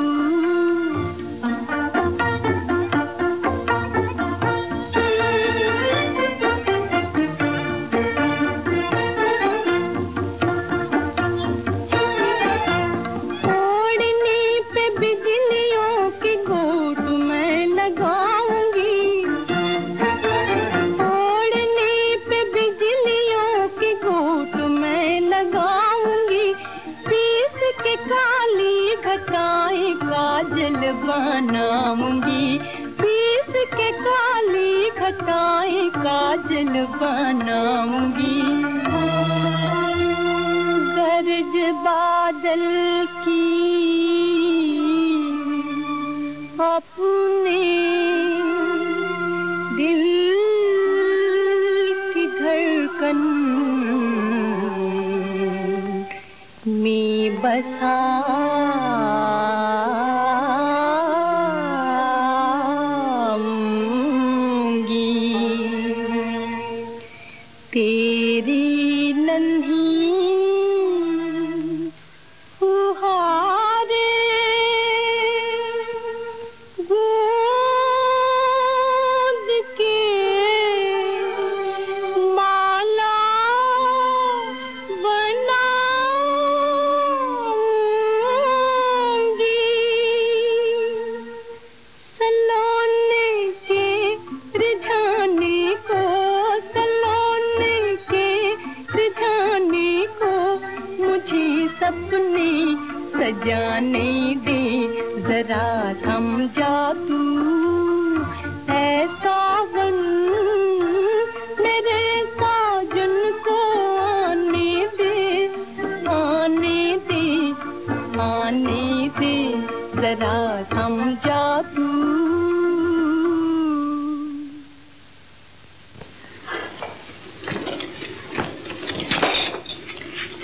बनाऊंगी पीस के काली खटाई काजल बनाऊंगी। गरज बादल की अपने दिल की धड़कन में बसा तेरी नन्ही फुहारे गोद के माला बनाऊंगी। सलोने के रिझाने को, सलोने के रिझाने को मुझे सपने सजाने दे, जरा समझा तू, ऐसा बन मेरे साजन को आने दे, आने दे, आने दे, जरा समझा तू।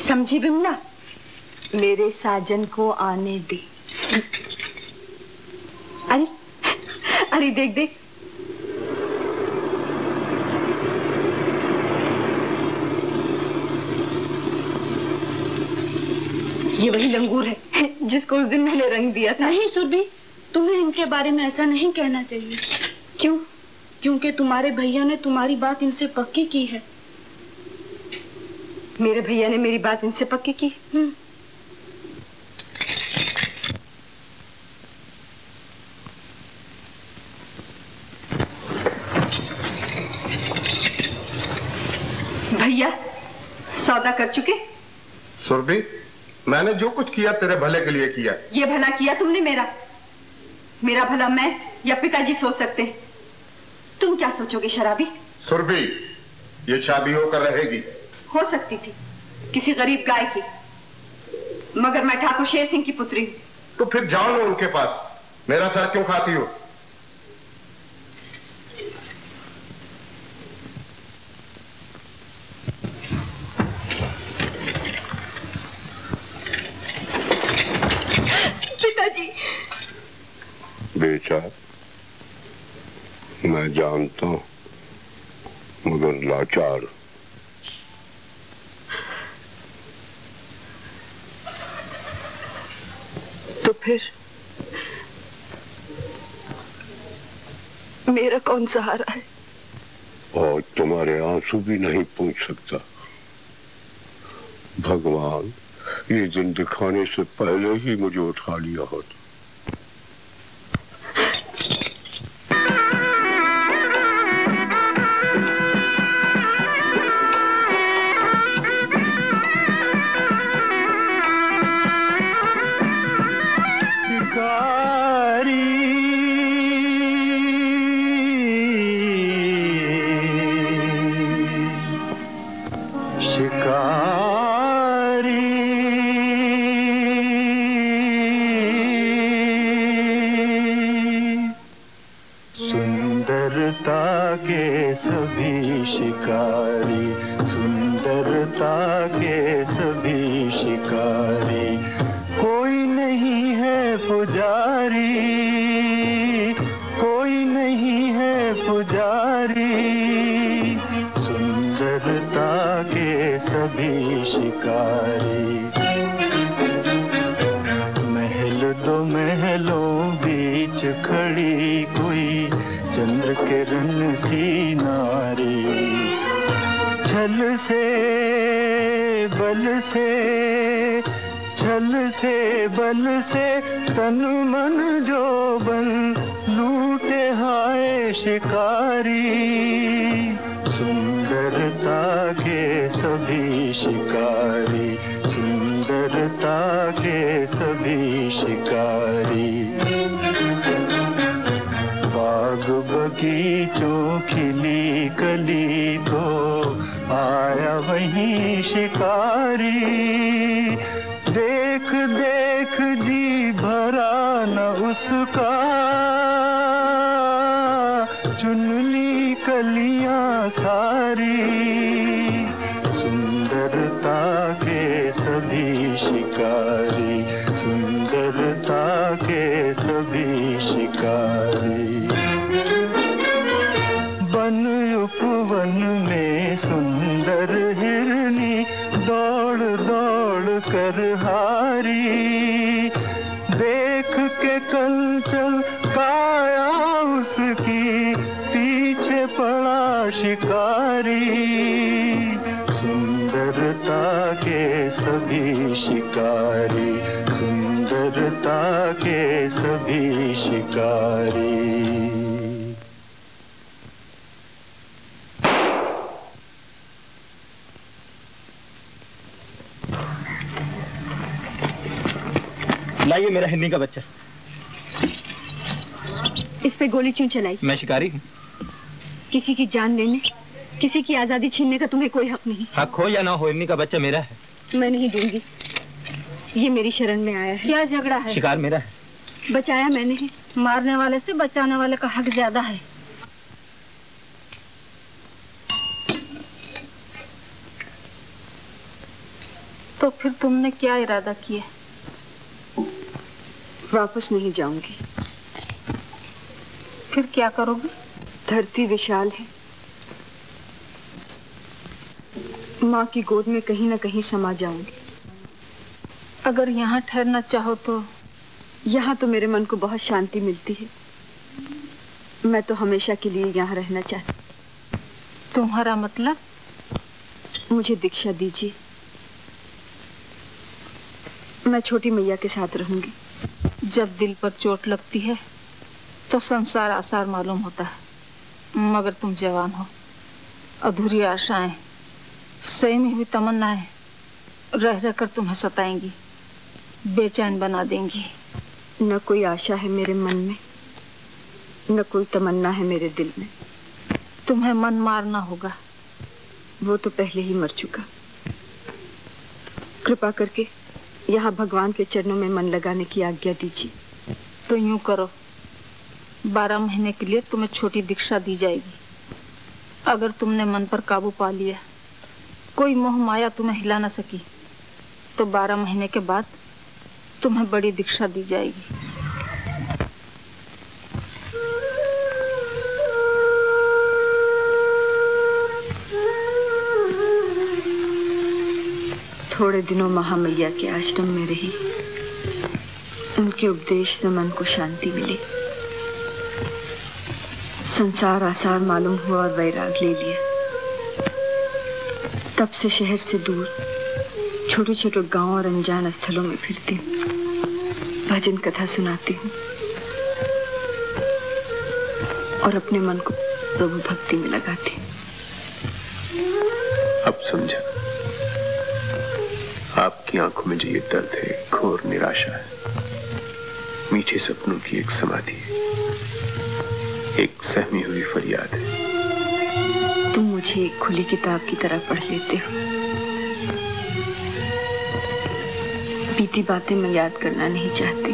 समझी बिमला? मेरे साजन को आने दे। अरे अरे देख देख, ये वही लंगूर है जिसको उस दिन मैंने रंग दिया था। नहीं सुरभि, तुम्हें इनके बारे में ऐसा नहीं कहना चाहिए। क्यों? क्योंकि तुम्हारे भैया ने तुम्हारी बात इनसे पक्की की है। मेरे भैया ने मेरी बात इनसे पक्की की? भैया सौदा कर चुके? सुरभि, मैंने जो कुछ किया तेरे भले के लिए किया। ये भला किया तुमने मेरा? मेरा भला मैं या पिताजी सोच सकते हैं? तुम क्या सोचोगे शराबी? सुरभि, ये शादी होकर रहेगी। हो सकती थी किसी गरीब गाय की, मगर मैं ठाकुर शेर सिंह की पुत्री हूँ। तो फिर जाओ ना उनके पास, मेरा सर क्यों खाती हो? पिताजी। बेटा, मैं जानता हूं, मगर लाचार। तो फिर मेरा कौन सहारा है? और तुम्हारे आंसू भी नहीं पूछ सकता। भगवान ये दिन दिखाने से पहले ही मुझे उठा लिया होता। लाइए मेरा हिन्नी का बच्चा। इस पे गोली क्यों चलाई? मैं शिकारी हूँ। किसी की जान लेने, किसी की आजादी छीनने का तुम्हें कोई हक नहीं। हक हो या ना हो, हिन्नी का बच्चा मेरा है। मैं नहीं दूंगी, ये मेरी शरण में आया है। क्या झगड़ा है? शिकार मेरा है। बचाया मैंने है। मारने वाले से बचाने वाले का हक ज्यादा है। तो फिर तुमने क्या इरादा किया? वापस नहीं जाऊंगी। फिर क्या करोगे? धरती विशाल है, माँ की गोद में कहीं न कहीं समा जाऊंगी। अगर यहाँ ठहरना चाहो तो? यहाँ तो मेरे मन को बहुत शांति मिलती है। मैं तो हमेशा के लिए यहाँ रहना चाहती। तुम्हारा मतलब? मुझे दीक्षा दीजिए, मैं छोटी मैया के साथ रहूंगी। जब दिल पर चोट लगती है तो संसार आसार मालूम होता है, मगर तुम जवान हो, अधूरी आशाएं, सहमी हुई तमन्नाएं रह रहकर तुम्हें सताएंगी, बेचैन बना देंगी। न कोई आशा है मेरे मन में, न कोई तमन्ना है मेरे दिल में। तुम्हें मन मारना होगा। वो तो पहले ही मर चुका। कृपा करके यहाँ भगवान के चरणों में मन लगाने की आज्ञा दीजिए। तो यूं करो, 12 महीने के लिए तुम्हें छोटी दीक्षा दी जाएगी। अगर तुमने मन पर काबू पा लिया, कोई मोह माया तुम्हें हिला न सकी, तो 12 महीने के बाद तुम्हें बड़ी दीक्षा दी जाएगी। थोड़े दिनों महामैया के आश्रम में रही। उनके उपदेश से मन को शांति मिली। संसार आसार मालूम हुआ और वैराग ले लिया। तब से शहर से दूर छोटे छोटे गांव और अनजान स्थलों में फिरती हूँ, भजन कथा सुनाती हूँ और अपने मन को प्रभु भक्ति में लगाती हूँ। अब समझा, आपकी आंखों में जो ये दर्द है, घोर निराशा है, मीठे सपनों की एक समाधि है, एक सहमी हुई फरियाद है। तुम मुझे एक खुली किताब की तरह पढ़ लेते हो। बीती बातें मैं याद करना नहीं चाहती,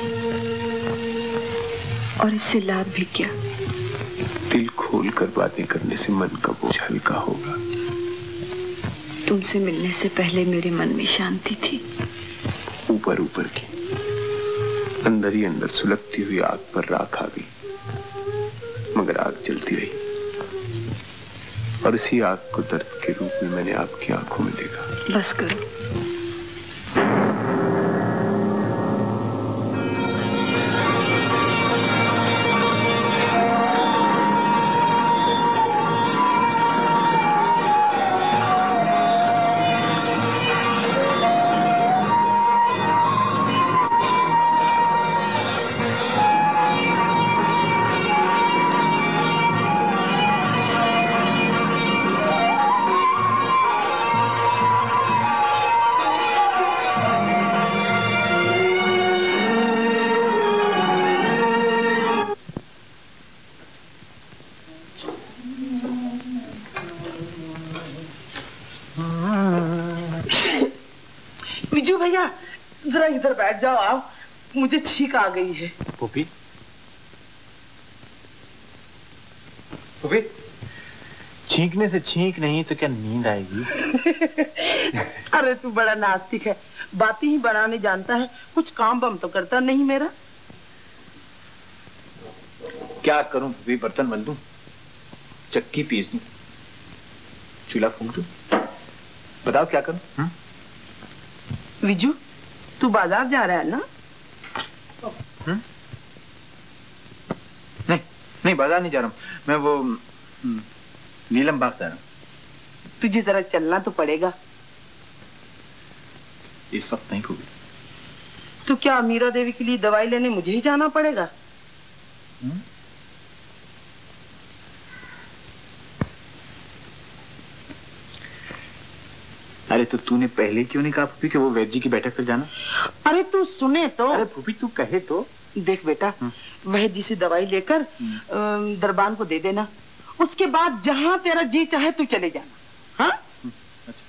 और इससे लाभ भी क्या। दिल खोलकर बातें करने से मन का बोझ हल्का होगा। तुमसे मिलने से पहले मेरे मन में शांति थी, ऊपर ऊपर की, अंदर ही अंदर सुलगती हुई आग पर राख आ गई, मगर आग जलती रही, और इसी आग को दर्द के रूप में मैंने आपकी आंखों में देखा। बस करो। विजू भैया जरा इधर बैठ जाओ आप, मुझे छींक आ गई है। पुपी, पुपी, छींकने से छींक नहीं तो क्या नींद आएगी? अरे तू बड़ा नास्तिक है, बातें ही बनाने जानता है, कुछ काम बम तो करता नहीं मेरा। क्या करूं पुपी? बर्तन मल दूं, चक्की पीस दूं, चूल्हा फूंक दूं, बताओ क्या करूं? विजू, तू बाजार जा रहा है ना? नहीं, बाजार नहीं जा रहा हूँ मैं, वो नीलम बाग जा रहा हूँ। तुझे जरा चलना तो पड़ेगा। इस वक्त नहीं होगी। तो क्या मीरा देवी के लिए दवाई लेने मुझे ही जाना पड़ेगा? अरे तो तूने पहले क्यों नहीं कहा पुपी कि वो वैद्य जी की बैठक पर जाना? अरे तू सुने तो। अरे पुपी तू कहे तो। देख बेटा, वैद्य जी से दवाई लेकर दरबान को दे देना, उसके बाद जहाँ तेरा जी चाहे तू चले जाना। हाँ? अच्छा।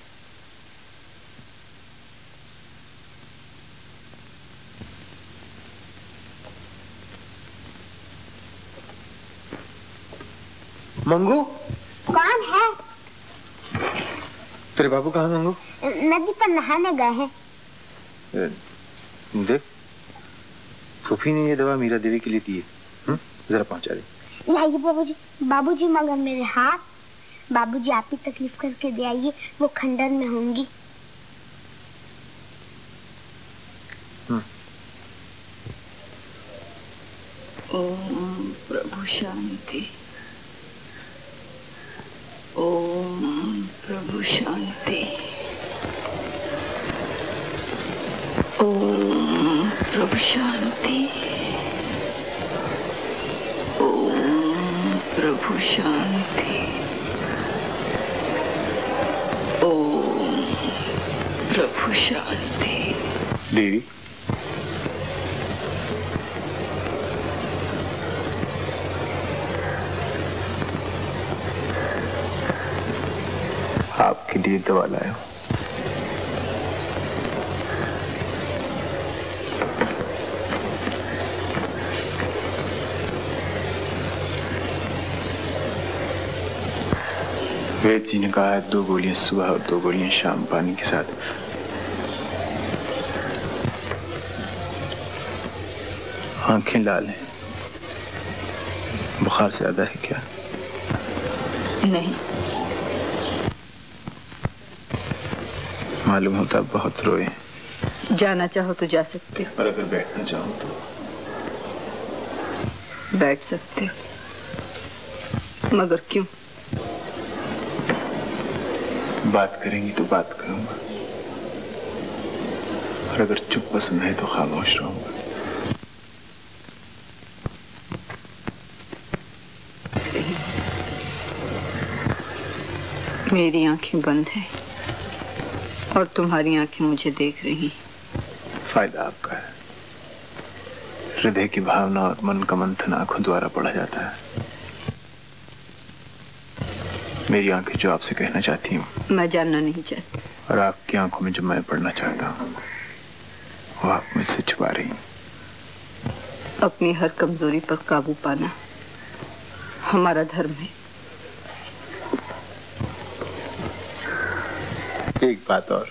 मंगू, कौन है? तेरे बाबू कहाँ मंगू? नदी पर नहाने गए हैं। देख, फूफी ने ये दवा मीरा देवी के लिए दी है, जरा पहुंचा दे। लाइए बाबूजी। बाबूजी मगर मेरे हाथ। बाबूजी आप ही तकलीफ करके दे आइए, वो खंडर में होंगी। ओम प्रभु शांति। ओम प्रभु शांति। ओम प्रभु शांति। ओम प्रभु शांति। ओम प्रभु शांति। देवी, आपके लिए दवा लाया हूं। वेद जी ने कहा है 2 गोलियां सुबह और 2 गोलियां शाम पानी के साथ। आंखें लाल हैं, बुखार ज्यादा है क्या? नहीं। मालूम होता बहुत रोए। जाना चाहो तो जा सकते हो, और अगर बैठना चाहो तो बैठ सकते हो। मगर क्यों? बात करेंगी तो बात करूंगा, और अगर चुप पसंद है तो खामोश रहूंगा। मेरी आंखें बंद हैं और तुम्हारी आंखें मुझे देख रही। फायदा आपका है। हृदय की भावना और मन का मंथन आंखों द्वारा पढ़ा जाता है। मेरी आंखें जो आपसे कहना चाहती हूँ मैं जानना नहीं चाहती, और आपकी आंखों में जो मैं पढ़ना चाहता हूँ वो आप मुझसे छुपा रही हैं। अपनी हर कमजोरी पर काबू पाना हमारा धर्म है। एक बात और,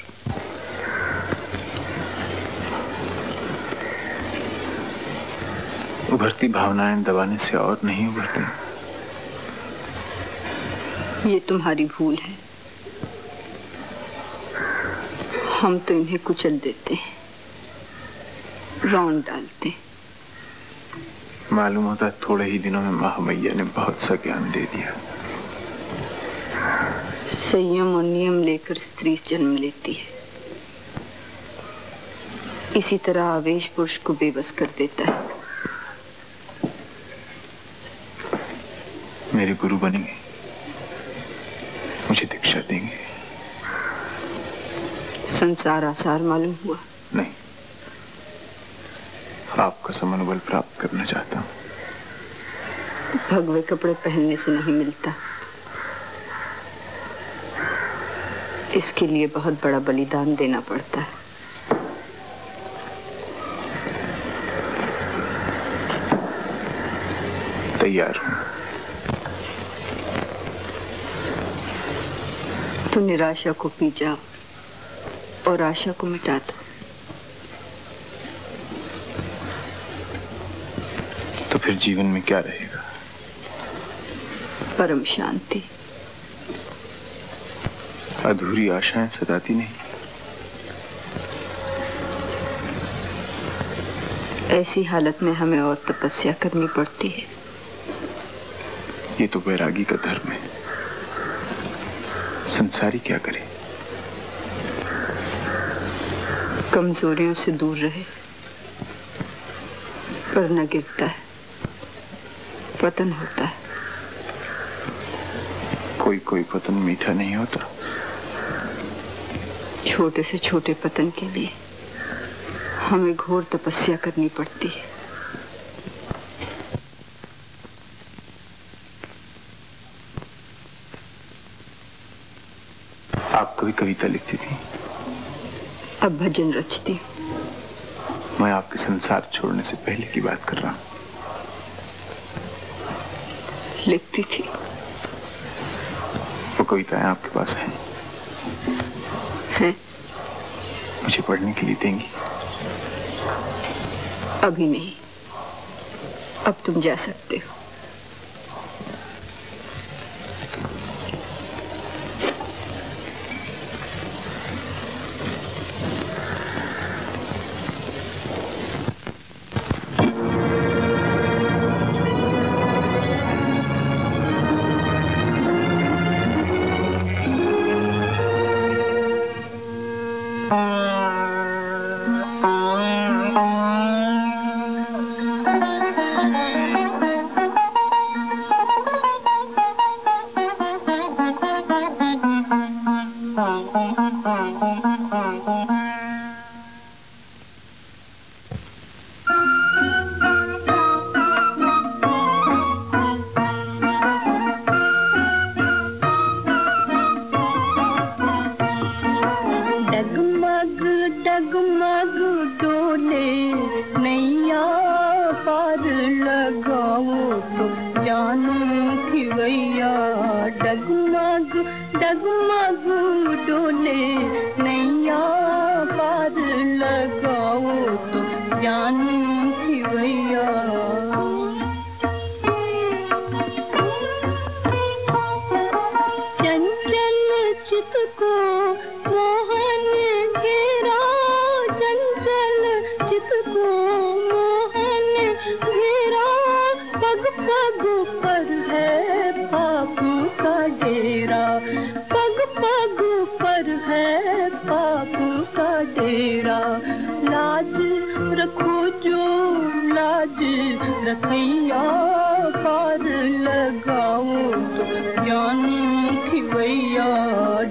उभरती भावनाएं दबाने से और नहीं उभरती। ये तुम्हारी भूल है। हम तो इन्हें कुचल देते हैं, रौंद डालते हैं। मालूम होता है थोड़े ही दिनों में महामैया ने बहुत सा ज्ञान दे दिया। संयम और नियम लेकर स्त्री जन्म लेती है। इसी तरह आवेश पुरुष को बेबस कर देता है। मेरे गुरु बनेंगे, मुझे दीक्षा देंगे। संसार आसार मालूम हुआ? नहीं, आपका समनोबल प्राप्त करना चाहता हूँ। भगवे कपड़े पहनने से नहीं मिलता, इसके लिए बहुत बड़ा बलिदान देना पड़ता है। तैयार हूँ। तो निराशा को पी जाओ और आशा को मिटा दो। तो फिर जीवन में क्या रहेगा? परम शांति। अधूरी आशाएं सताती नहीं। ऐसी हालत में हमें और तपस्या करनी पड़ती है। ये तो वैरागी का धर्म है। संसारी क्या करे? कमजोरियों से दूर रहे, पर न गिरता है, पतन होता है। कोई कोई पतन मीठा नहीं होता। छोटे से छोटे पतन के लिए हमें घोर तपस्या करनी पड़ती है। आप कभी कविता लिखती थी? अब भजन रचती हूँ। मैं आपके संसार छोड़ने से पहले की बात कर रहा हूँ। लिखती थी। वो कविताएं आपके पास हैं? हैं? मुझे पढ़ने के लिए देंगी? अभी नहीं, अब तुम जा सकते हो। डगमग डगमग डोले नैया पार लगाओ तो जान खिवैया। चंचल चित को मोहन घेरा, चंचल चित को मोहन घेरा, पग पग पर है पाप का डेरा, पग पग पर है पाप का डेरा। लाज रखो जो लाज रखैया, पार लगाओ तो ज्ञान खिवैया।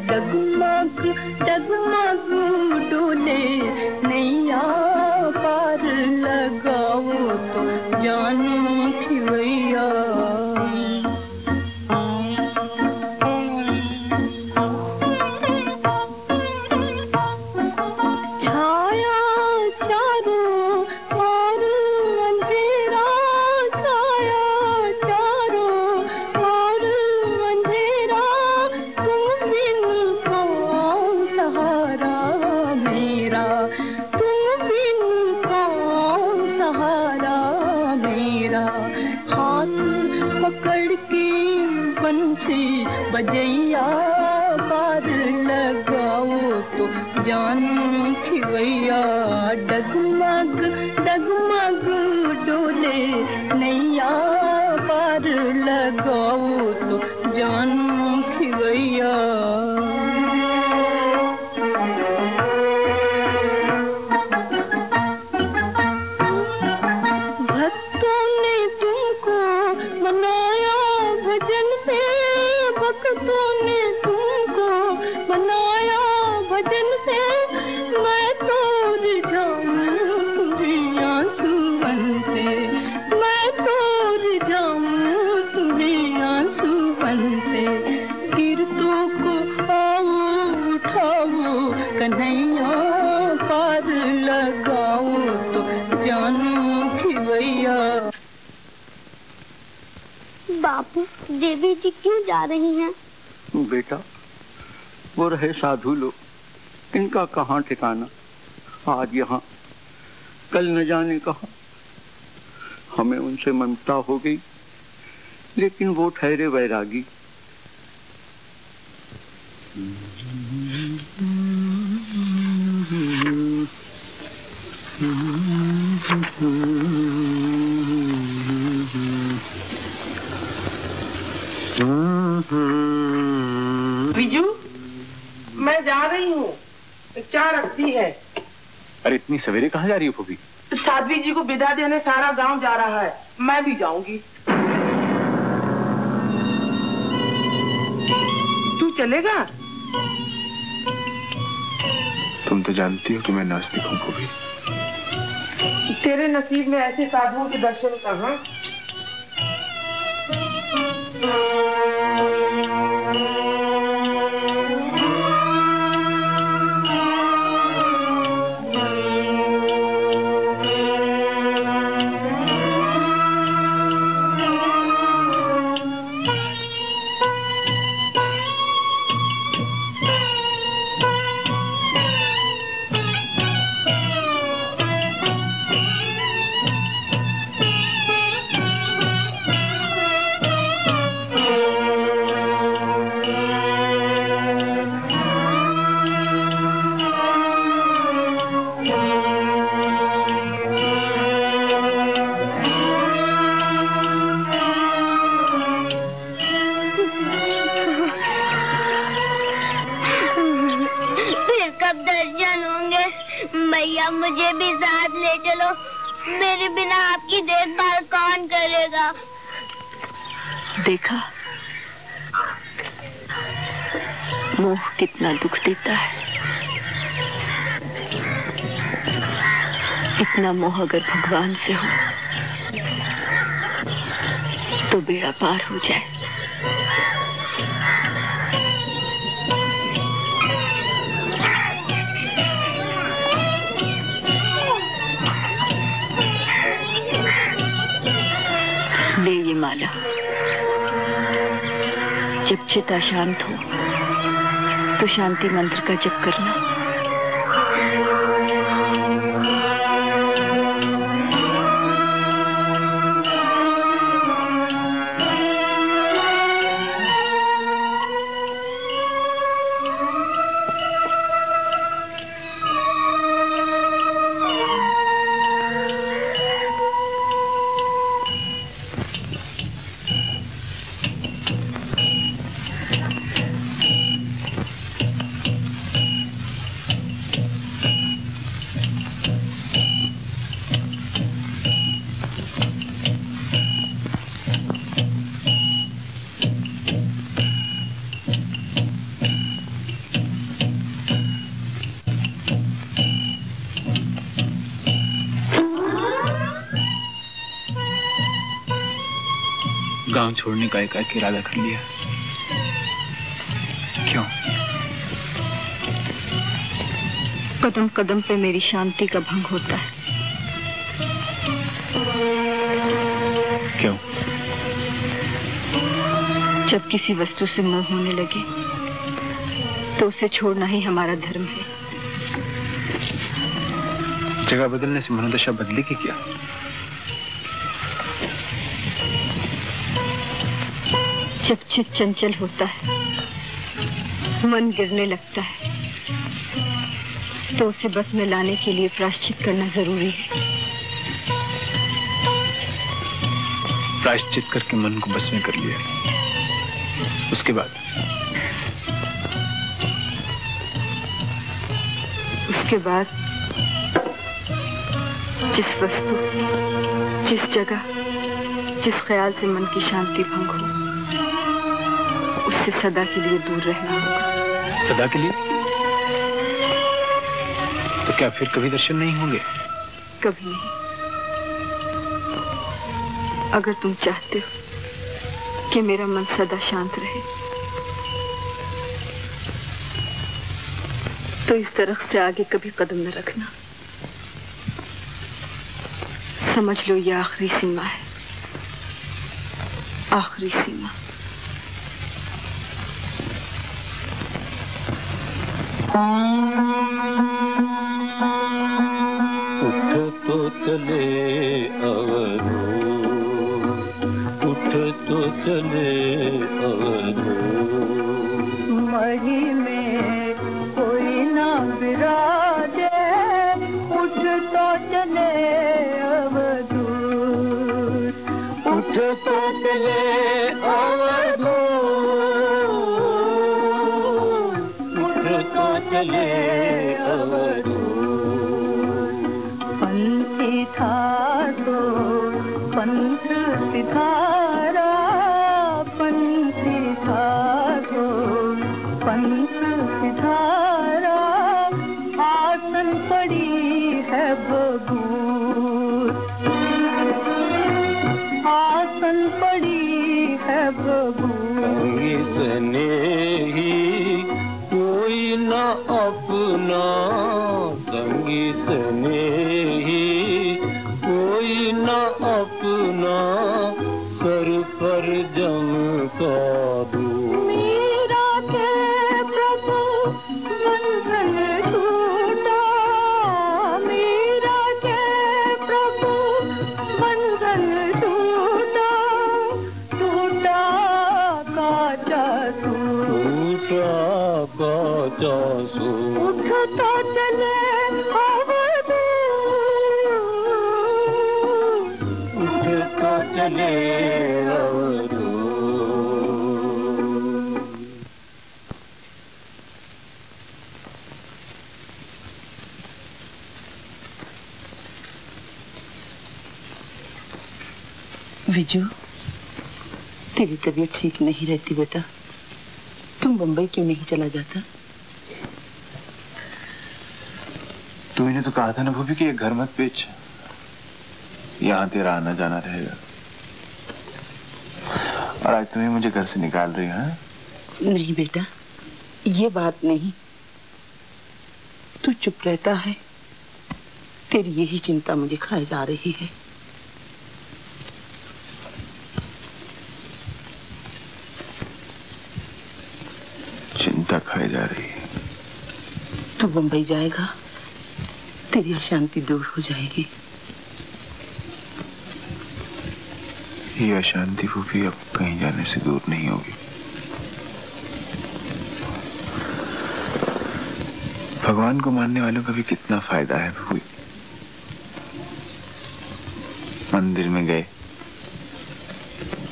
डगमग डगमग डोले नैया, पार लगाओ तो ज्ञान खिवैया। छाया चारों ओर अंधेरा, छाया चारों ओर अंधेरा, तुम बिन कौन सहारा मेरा, तुम बिन कौन सहारा मेरा। हाथ पकड़ के बंसी बजैया, पार लगाओ तो जान खिवैया। डगमग डगमग डोले नैया, पार लगाओ तो जान खिवैया। भक्तों ने तुमको बनाया भजन से, भक्तों ने तुमको बनाया भजन से, मैं तो रिझाऊं तुम्हें आंसुओं से, मैं तो रिझाऊं तुम्हें आंसुओं से। गिरतों को आओ उठाओ कन्हैया, पार लगाओ तो जान खिवैया। बापू, देवी जी क्यों जा रही हैं? बेटा, वो रहे साधु लोग, इनका कहाँ ठिकाना। आज यहाँ, कल न जाने कहाँ। हमें उनसे ममता हो गई, लेकिन वो ठहरे वैरागी। बिजू, मैं जा रही हूँ, क्या रखती है? अरे इतनी सवेरे कहाँ जा रही हो फूफी? साध्वी जी को विदा देने सारा गांव जा रहा है, मैं भी जाऊंगी। तू चलेगा? तुम तो जानती हो कि मैं नास्तिक हूँ फूफी। तेरे नसीब में ऐसे साधुओं के दर्शन कहाँ? भैया मुझे भी साथ ले चलो, मेरे बिना आपकी देखभाल कौन करेगा? देखा, मोह कितना दुख देता है। इतना मोह अगर भगवान से हो तो बेड़ा पार हो जाए। ले ये माला, जब चित अशांत हो तो शांति मंत्र का जप करना। गांव छोड़ने का एक इरादा कर लिया। क्यों? कदम कदम पे मेरी शांति का भंग होता है। क्यों? जब किसी वस्तु से मोह होने लगे तो उसे छोड़ना ही हमारा धर्म है। जगह बदलने से मनोदशा बदलेगी क्या? जब चित चंचल होता है, मन गिरने लगता है, तो उसे बस में लाने के लिए प्रायश्चित करना जरूरी है। प्रायश्चित करके मन को बस में कर लिया, उसके बाद जिस वस्तु, जिस जगह, जिस ख्याल से मन की शांति भंग हो, उससे सदा के लिए दूर रहना होगा। सदा के लिए? तो क्या फिर कभी दर्शन नहीं होंगे? कभी नहीं। अगर तुम चाहते हो कि मेरा मन सदा शांत रहे, तो इस दरख्त से आगे कभी कदम न रखना। समझ लो ये आखिरी सीमा है, आखिरी सीमा। उठ तो चले अवधू, उठ तो चले अवधू, मही में कोई ना विराजे, उठ तो चले अवधू, उठ तो चले अवधू, चले अवधू। पंथी था तो पंथ सिधारा, पंथी था तो पंथ सिधारा, आसन पड़ी है बबूत, आसन पड़ी है बबूत। इसने ही कोई न अपना, संगी सने ही कोई न अपना, सर पर जम का दूर। मीरा के प्रभु बंधन छूटा, मीरा के प्रभु बंधन छूटा, टूटा काचा सूट, काचा सूट। उठ तो चले अवधू, उठ तो चले अवधू। विजू, तेरी तबीयत ठीक नहीं रहती बेटा, तुम बम्बई क्यों नहीं चला जाता? तुमने तो कहा था ना भूपी कि ये घर मत बेच, यहाँ तेरा आना जाना रहेगा। और आज तुम्हें मुझे घर से निकाल रही है? नहीं बेटा, ये बात नहीं। तू चुप रहता है, तेरी यही चिंता मुझे खाए जा रही है। बंबई जाएगा तेरी अशांति दूर हो जाएगी। ये अशांति वो भी अब कहीं जाने से दूर नहीं होगी। भगवान को मानने वालों का भी कितना फायदा है भूपी। मंदिर में गए,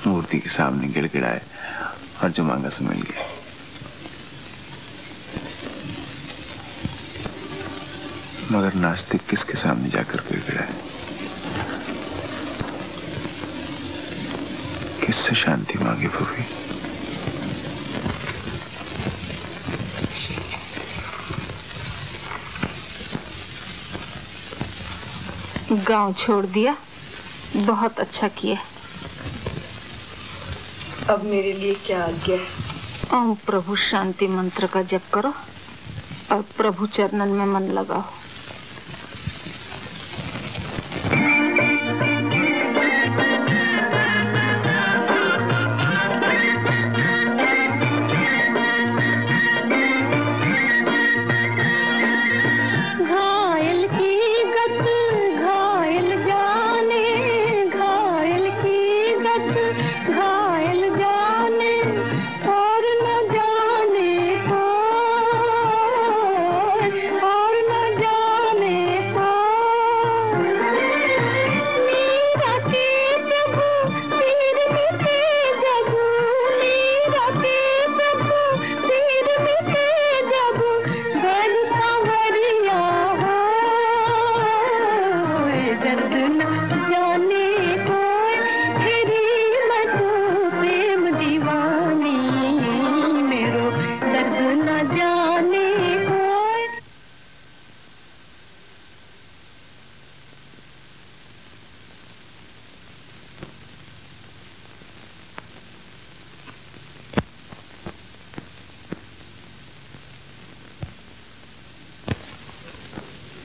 मूर्ति के सामने गिड़गिड़ाए और जो मांगा सो मिल गया। मगर नास्तिक किसके सामने जाकर गिड़गिड़ाए? किससे शांति मांगे भूपी? गांव छोड़ दिया, बहुत अच्छा किया। अब मेरे लिए क्या आज्ञा है? ओम प्रभु शांति मंत्र का जप करो और प्रभु चरणन में मन लगाओ।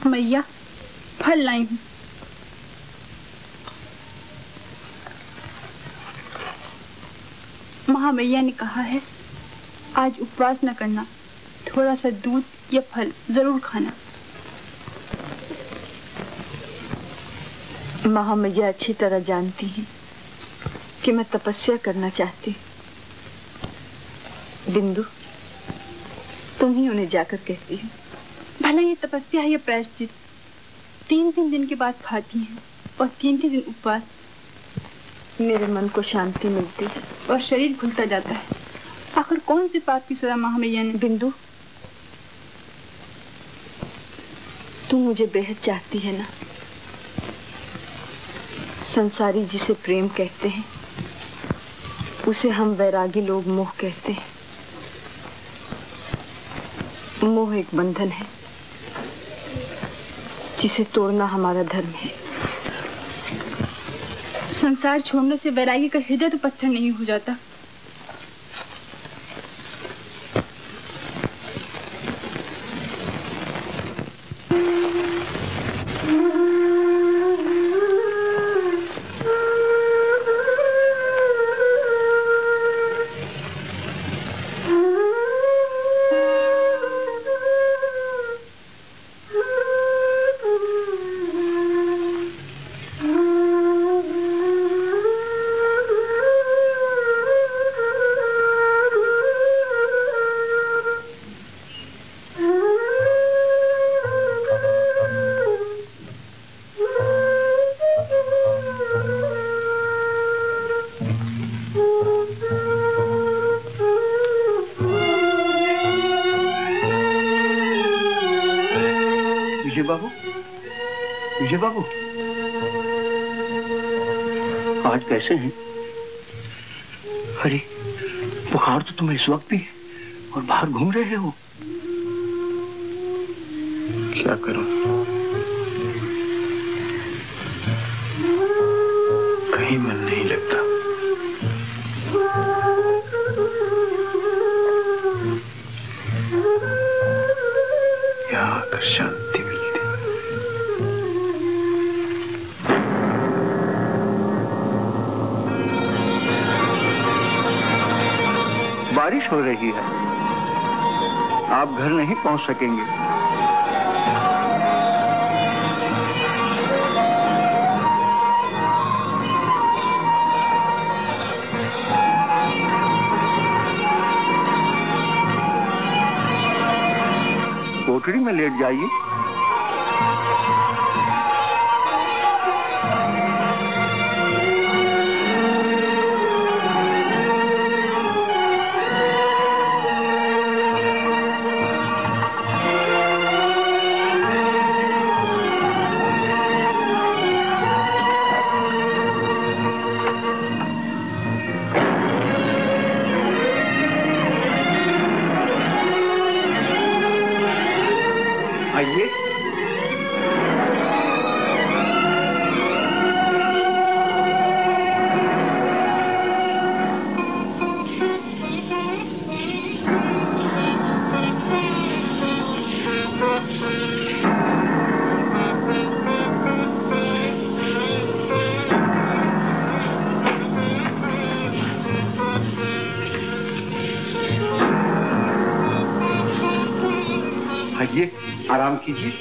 मैया, फल लाई हूँ। महामैया ने कहा है आज उपवास न करना, थोड़ा सा दूध या फल जरूर खाना। महामैया अच्छी तरह जानती हैं कि मैं तपस्या करना चाहती। बिंदु, तुम ही उन्हें जाकर कहती हो। भला ये तपस्या है या प्रायश्चित? 3-3 दिन के बाद खाती हैं और 3-3 दिन उपवास। मेरे मन को शांति मिलती है और शरीर खुलता जाता है। आखिर कौन सी पाप की सजा महामैया ने? बिंदु, तू मुझे बेहद चाहती है ना? संसारी जिसे प्रेम कहते हैं उसे हम वैरागी लोग मोह कहते हैं। मोह एक बंधन है जिसे तोड़ना हमारा धर्म है। संसार छोड़ने से वैरागी का हृदय तो पत्थर नहीं हो जाता। विजय बाबू, आज कैसे हैं? अरे, बुखार तो तुम्हें इस वक्त भी है और बाहर घूम रहे हो। क्या करूं? कहीं मन नहीं लगता। यहाँ आकर शांति मिलती। बारिश हो रही है, आप घर नहीं पहुंच सकेंगे। लेट जाइए। आइए, आराम कीजिए।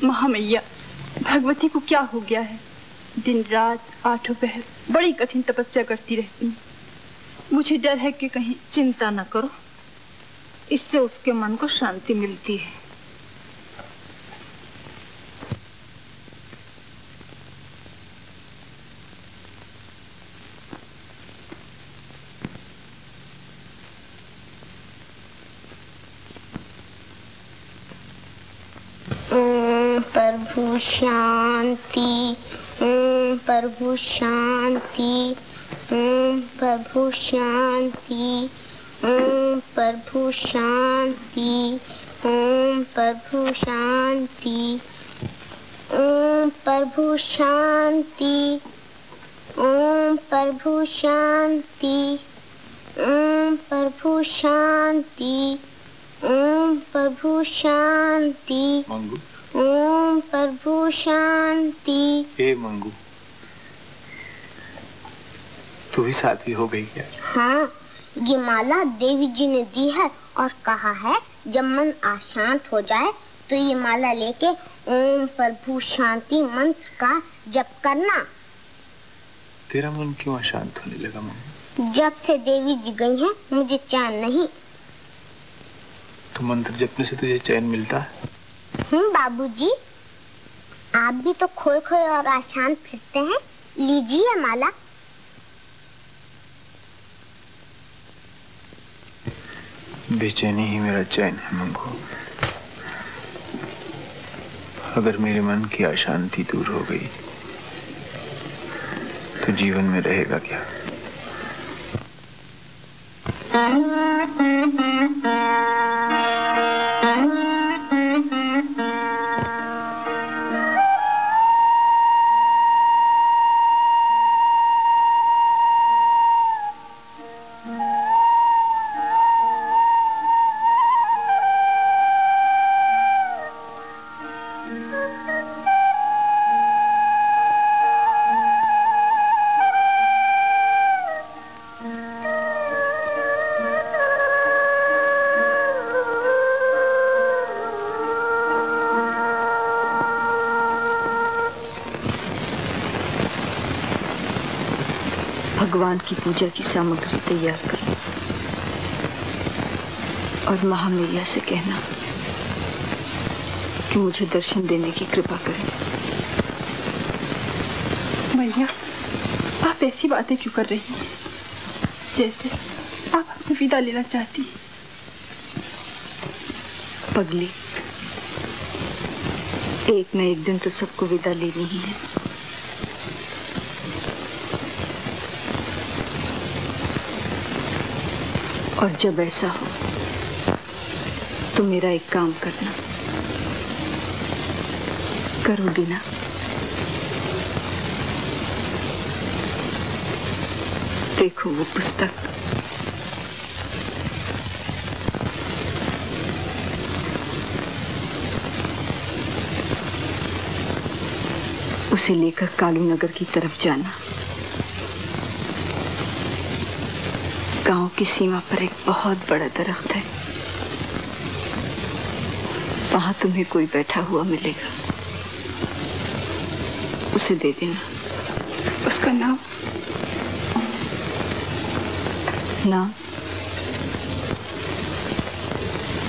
महामैया, भगवती को क्या हो गया है? दिन रात आठों पहर बड़ी कठिन तपस्या करती रहती। मुझे डर है कि कहीं। चिंता न करो, इससे उसके मन को शांति मिलती है। प्रभु शांति, ओम प्रभु शांति, ओम प्रभु शांति, ओम प्रभु शांति, ओम प्रभु शांति, ओम प्रभु शांति, ओम प्रभु शांति, ओम प्रभु शांति, ओम प्रभु शांति। मंगू, ओम प्रभु शांति। हे मंगू, तू भी साध्वी हो गई क्या? हाँ, ये माला देवी जी ने दी है और कहा है जब मन अशांत हो जाए तो ये माला लेके ओम प्रभु शांति मंत्र का जप करना। तेरा मन क्यों अशांत होने लगा मंगू? जब से देवी जी गई हैं मुझे चैन नहीं। तो मंत्र जपने से तुझे चैन मिलता है? बाबूजी, आप भी तो खोए खोए और अशांत फिरते हैं। लीजिए माला। बेचैनी ही मेरा चैन है मंगू। अगर मेरे मन की अशांति दूर हो गई तो जीवन में रहेगा क्या? भगवान की पूजा की सामग्री तैयार करो और महामैया से कहना कि मुझे दर्शन देने की कृपा करें। मैया, आप ऐसी बातें क्यों कर रही हैं? जैसे आप हमसे विदा लेना चाहती हैं। पगली, एक न एक दिन तो सबको विदा लेनी ही है। और जब ऐसा हो तो मेरा एक काम करना, करोगी ना? देखो वो पुस्तक, उसे लेकर कालू नगर की तरफ जाना। गांव की सीमा पर एक बहुत बड़ा दरख्त है, वहां तुम्हें कोई बैठा हुआ मिलेगा, उसे दे देना। उसका नाम?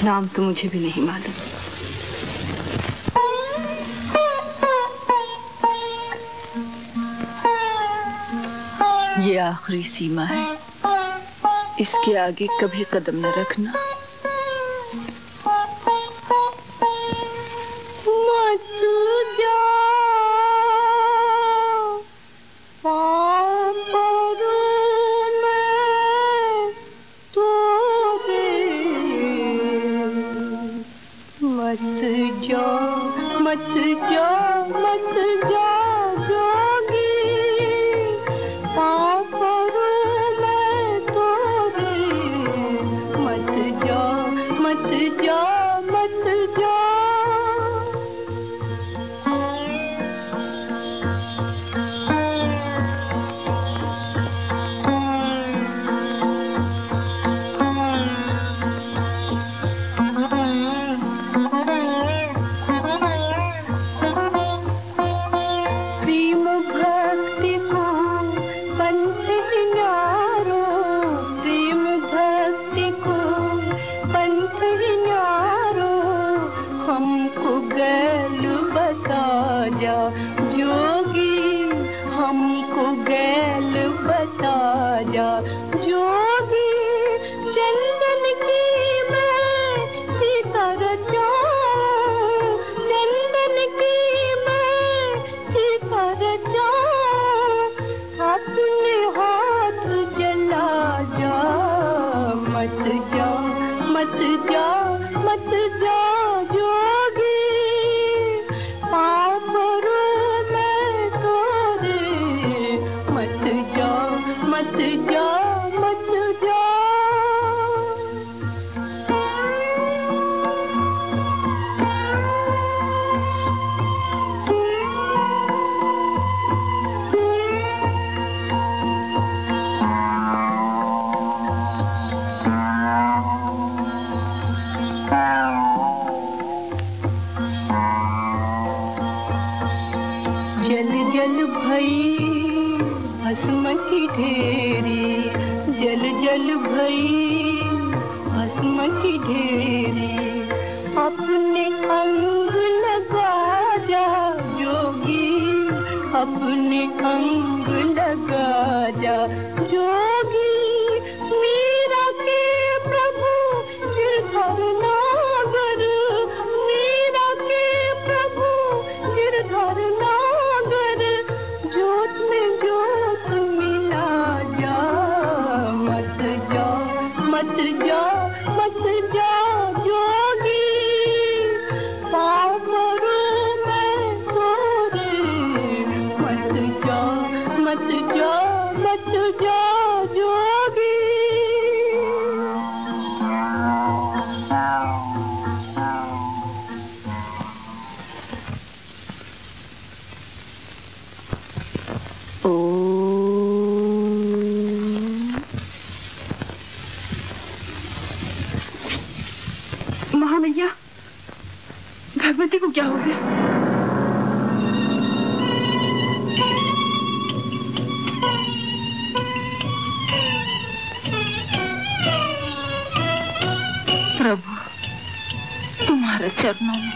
नाम तो मुझे भी नहीं मालूम। ये आखिरी सीमा है, इसके आगे कभी कदम न रखना। महामैया, भगवती को क्या हो गया? प्रभु, तुम्हारे चरणों में।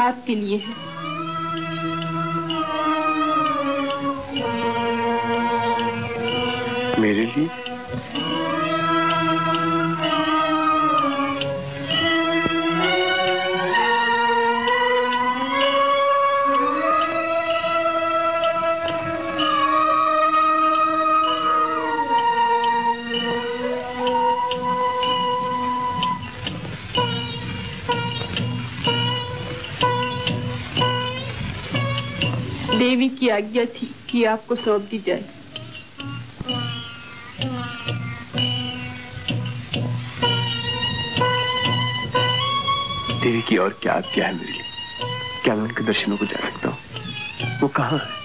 आपके लिए है। मेरे लिए? देवी की आज्ञा थी कि आपको सौंप दी जाए। देवी की और क्या आज्ञा है मेरे लिए? क्या मैं उनके दर्शनों को जा सकता हूँ? वो कहाँ है?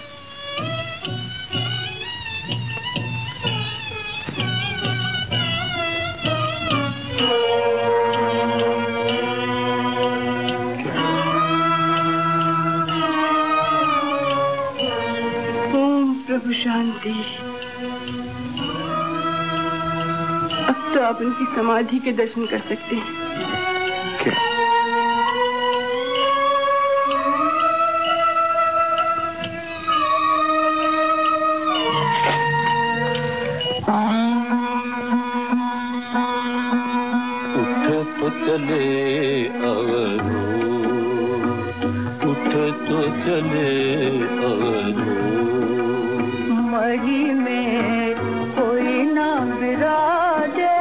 प्रभु शांति। अब तो आप उनकी समाधि के दर्शन कर सकते हैं। क्या? उठ तो चले अवधूत, उठ तो चले अवधूत, मही में कोई ना विराजे,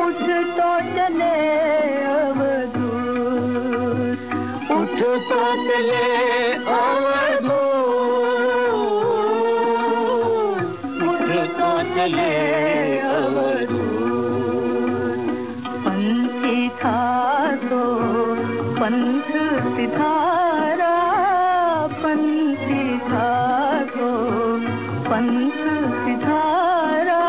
उठ तो चले अवधूत, उठ तो चले अवधूत, उठ तो चले अवधूत। पंथी था तो पंथ सिधारा, पंथी था तो पंथ सिधारा,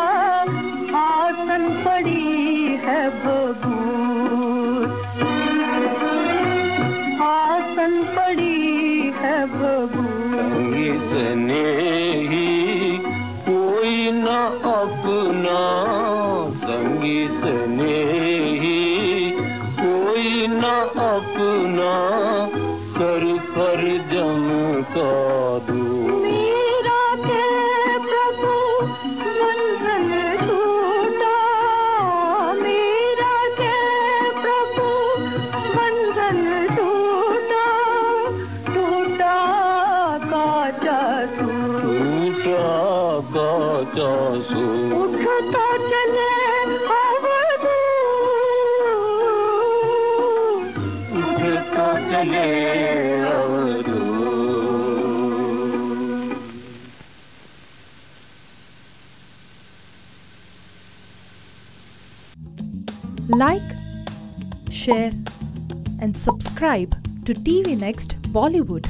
आसन पड़ी है बबूत, आसन पड़ी है बबूत। स्नेही कोई न अपना, संगी स्नेही कोई न अपना, कर पर जम का दो। मीरा के प्रभु बंधन छूटा, मीरा के प्रभु बंधन छूटा, टूटा काचा सूट, टूटा काचा सूट। उठ तो चले अवधूत, उठ तो चले अवधूत। Like, share and subscribe to TV Next Bollywood.